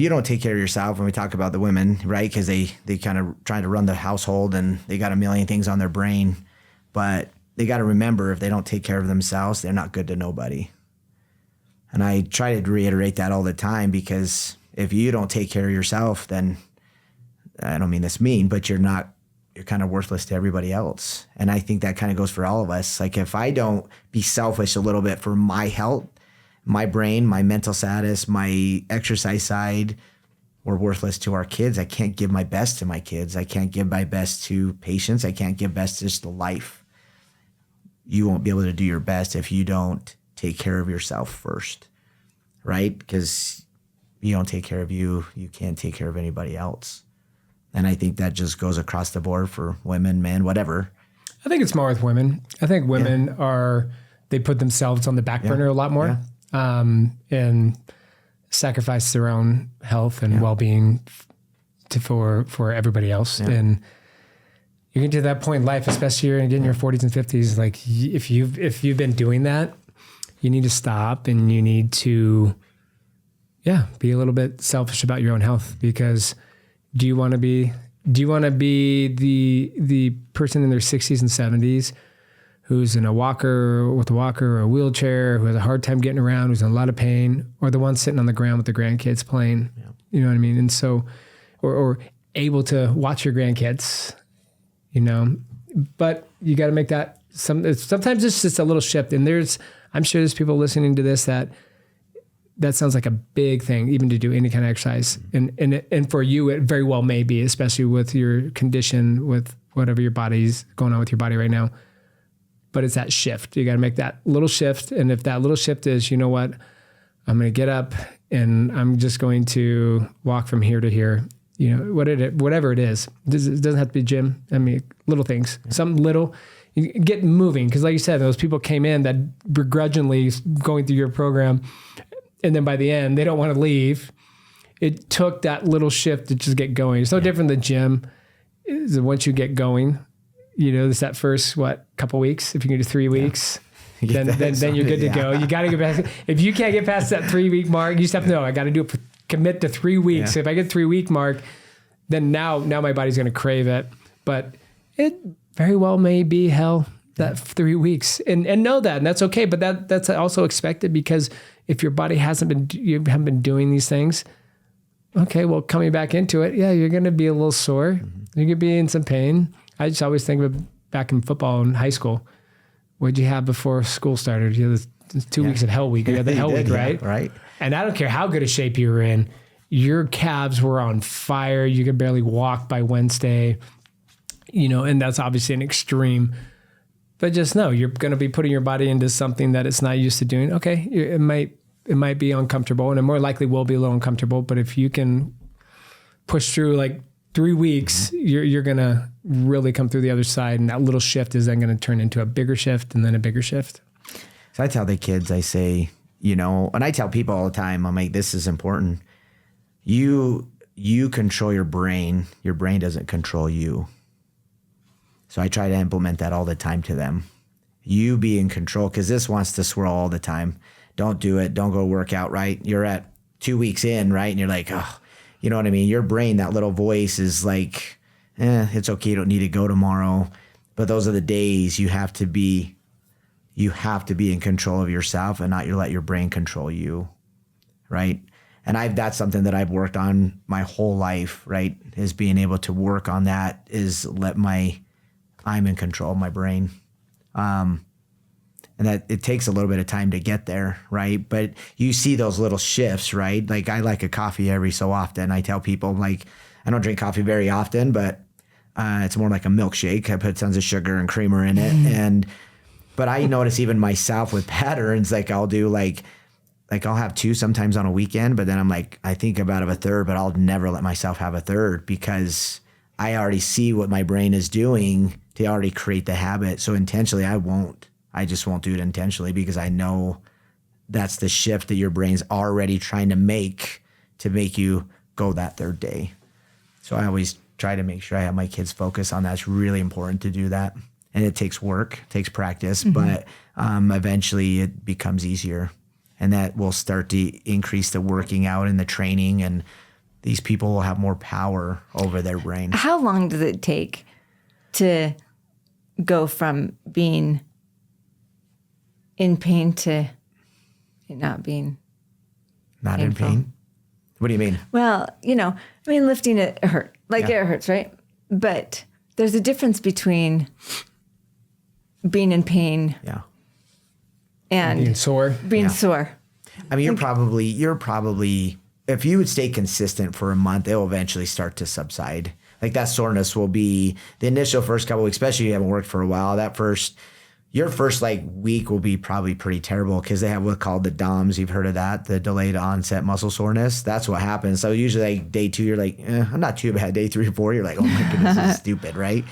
don't take care of yourself, when we talk about the women, right? Because they kind of try to run the household and they got a million things on their brain, but they got to remember, if they don't take care of themselves, they're not good to nobody. And I try to reiterate that all the time, because if you don't take care of yourself, then I don't mean this mean, but you're kind of worthless to everybody else. And I think that kind of goes for all of us. Like, if I don't be selfish a little bit for my health, my brain, my mental status, my exercise side, we're worthless to our kids. I can't give my best to my kids. I can't give my best to patients. I can't give best just to life. You won't be able to do your best if you don't take care of yourself first, right? Because you don't take care of you, you can't take care of anybody else. And I think that just goes across the board for women, men, whatever. I think it's more with women. I think women they put themselves on the back burner a lot more, and sacrifice their own health and well-being for everybody else. Yeah. And you get to that point in life, especially you're in your 40s and 50s, like if you've been doing that, you need to stop, and you need to, be a little bit selfish about your own health. Because do you want to be the person in their 60s and 70s who's in a walker or a wheelchair, who has a hard time getting around, who's in a lot of pain, or the one sitting on the ground with the grandkids playing? Yeah. You know what I mean? And so, or able to watch your grandkids, but you got to make that sometimes it's just a little shift. And I'm sure there's people listening to this that sounds like a big thing, even to do any kind of exercise. And for you, it very well may be, especially with your condition with whatever your body's going on with your body right now. But it's that shift. You got to make that little shift. And if that little shift is, you know what, I'm going to get up and I'm just going to walk from here to here, you know, whatever it is. It doesn't have to be gym. I mean, little things, something little. You get moving. Because like you said, those people came in that begrudgingly going through your program. And then by the end, they don't want to leave. It took that little shift to just get going. It's no different than gym. Is once you get going, you know, it's that first, couple weeks. If you can do 3 weeks, then you're good to go. You got to get past. If you can't get past that 3 week mark, you just have to know, I got to do it, commit to 3 weeks. If I get 3 week mark, then now my body's going to crave it. But it very well may be hell that 3 weeks, and know that, and that's okay. But that's also expected, because if your body you haven't been doing these things, okay, well, coming back into it, you're going to be a little sore. Mm-hmm. You're going to be in some pain. I just always think of back in football in high school. What'd you have before school started? You had this 2 weeks of hell week. You had the hell week, right? Yeah, right. And I don't care how good a shape you were in. Your calves were on fire. You could barely walk by Wednesday, you know, and that's obviously an extreme. But just know you're going to be putting your body into something that it's not used to doing. Okay, it might be uncomfortable, and it more likely will be a little uncomfortable. But if you can push through like 3 weeks, you're going to really come through the other side. And that little shift is then going to turn into a bigger shift and then a bigger shift. So I tell the kids, I say, you know, and I tell people all the time, I'm like, this is important. You control your brain. Your brain doesn't control you. So I try to implement that all the time to them. You be in control, because this wants to swirl all the time. Don't do it. Don't go work out, right? You're at 2 weeks in, right? And you're like, oh, you know what I mean? Your brain, that little voice is like, it's okay. You don't need to go tomorrow. But those are the days you have to be in control of yourself and not let your brain control you, right? And that's something that I've worked on my whole life, right? Is being able to work on that, is I'm in control of my brain. And that it takes a little bit of time to get there, right? But you see those little shifts, right? Like I like a coffee every so often. I tell people, like, I don't drink coffee very often, but it's more like a milkshake. I put tons of sugar and creamer in it. But I notice even myself with patterns, like I'll do like I'll have 2 sometimes on a weekend, but then I'm like, I think about a third, but I'll never let myself have a third, because I already see what my brain is doing to already create the habit. So intentionally, I just won't do it intentionally, because I know that's the shift that your brain's already trying to make you go that third day. So I always try to make sure I have my kids focus on that. It's really important to do that. And it takes work, takes practice, but eventually it becomes easier. And that will start to increase the working out and the training, and these people will have more power over their brain. How long does it take to go from being in pain to it not being not painful? In pain? What do you mean? Well, lifting it hurt. Like it hurts, right? But there's a difference between being in pain and being sore. Being sore. I mean, you're probably, if you would stay consistent for a month, it will eventually start to subside. Like that soreness will be the initial first couple of weeks, especially if you haven't worked for a while. Your first like week will be probably pretty terrible, because they have what's called the DOMS. You've heard of that, the delayed onset muscle soreness. That's what happens. So usually like day 2, you're like, I'm not too bad. Day 3 or 4, you're like, oh my goodness, this is stupid, right?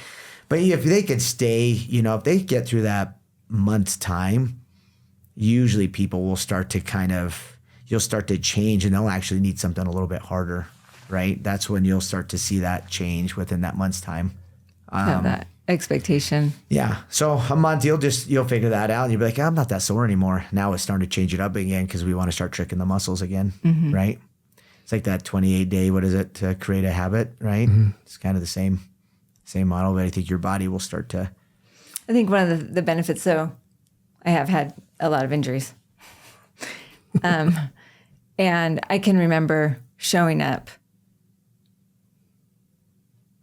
But if they could stay, if they get through that month's time, usually people will start to you'll start to change, and they'll actually need something a little bit harder, right? That's when you'll start to see that change within that month's time. Have that expectation. Yeah. So a month, you'll figure that out, and you'll be like, I'm not that sore anymore. Now it's starting to change it up again, because we want to start tricking the muscles again, right? It's like that 28-day, what is it, to create a habit, right? It's kind of the same model, but I think your body will start to. I think one of the benefits, though, I have had a lot of injuries. And I can remember showing up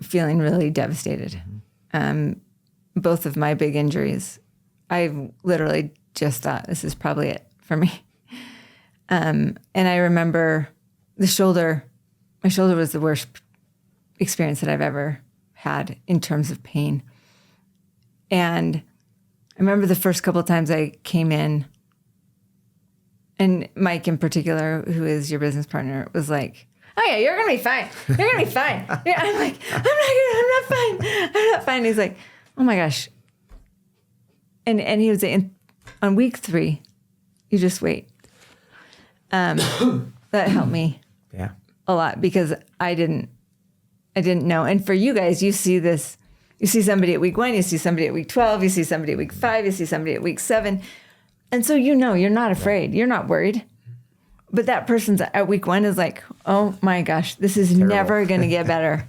feeling really devastated. Both of my big injuries, I literally just thought, this is probably it for me. And I remember my shoulder was the worst experience that I've ever had in terms of pain. And I remember the first couple of times I came in, and Mike in particular, who is your business partner, was like, "Oh yeah, you're gonna be fine. You're gonna be fine." Yeah, I'm like, I'm not fine. I'm not fine. He's like, "Oh my gosh." And he was saying, on week 3, you just wait. That helped me a lot, because I didn't know. And for you guys, you see this, you see somebody at week 1, you see somebody at week 12, you see somebody at week 5, you see somebody at week 7. And so, you're not afraid, you're not worried. But that person's at week 1 is like, "Oh my gosh, this is terrible. Never going to get better."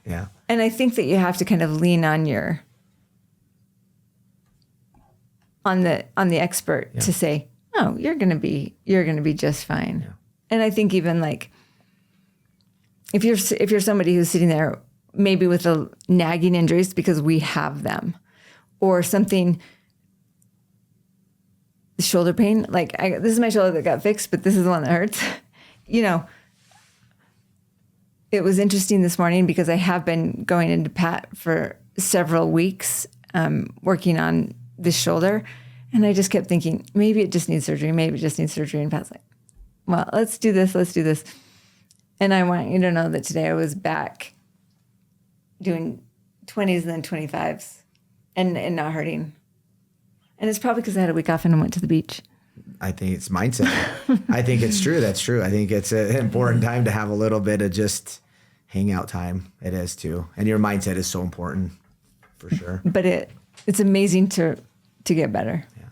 Yeah. And I think that you have to kind of lean on on the expert to say, "Oh, you're going to be just fine." Yeah. And I think even like, if you're somebody who's sitting there maybe with a nagging injuries, because we have them, or something, shoulder pain, like this is my shoulder that got fixed, but this is the one that hurts. It was interesting this morning because I have been going into Pat for several weeks, working on this shoulder. And I just kept thinking, maybe it just needs surgery. Maybe it just needs surgery. And Pat's like, "Well, let's do this. Let's do this." And I want you to know that today I was back doing 20s and then 25s and not hurting. And it's probably because I had a week off and I went to the beach. I think it's mindset. I think it's true. That's true. I think it's an important time to have a little bit of just hangout time. It is too. And your mindset is so important, for sure. But it's amazing to get better. Yeah.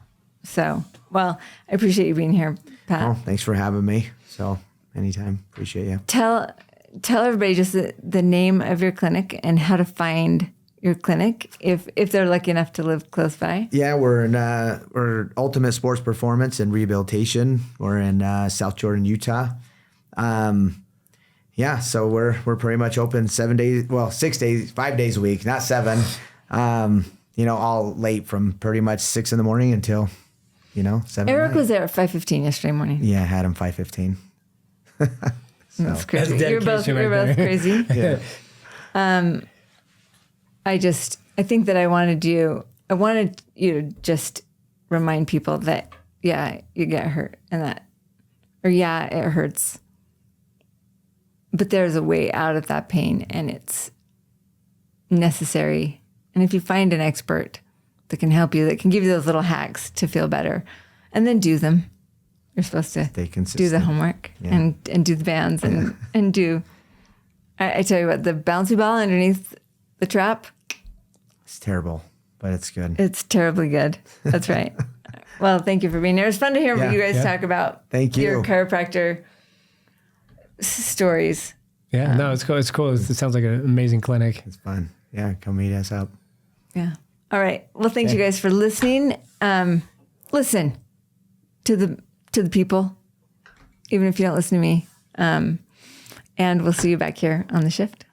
So, well, I appreciate you being here, Pat. Oh, thanks for having me. So anytime. Appreciate you. Tell everybody just the name of your clinic and how to find your clinic if they're lucky enough to live close by. Yeah, we're Ultimate Sports Performance and Rehabilitation. We're in South Jordan, Utah. So we're pretty much open 6 days, 5 days a week, not 7. All late from pretty much 6 a.m. until 7. Eric was there at 5:15 yesterday morning. Yeah, I had him 5:15. That's crazy. That's you're both crazy. Yeah. I think that I wanted you to just remind people that, you get hurt it hurts, but there's a way out of that pain, and it's necessary. And if you find an expert that can help you, that can give you those little hacks to feel better, and then do them. You're supposed to stay consistent. Do the homework and do the bands and do. I tell you what, the bouncy ball underneath the trap. It's terrible, but it's good. It's terribly good. That's right. Well, thank you for being here. It's fun to hear what you guys talk about. Thank you. Your chiropractor stories. Yeah, no, it's cool. It's cool. It sounds like an amazing clinic. It's fun. Yeah, come meet us up. Yeah. All right. Well, thanks you guys for listening. Listen to the people, even if you don't listen to me. And we'll see you back here on the shift.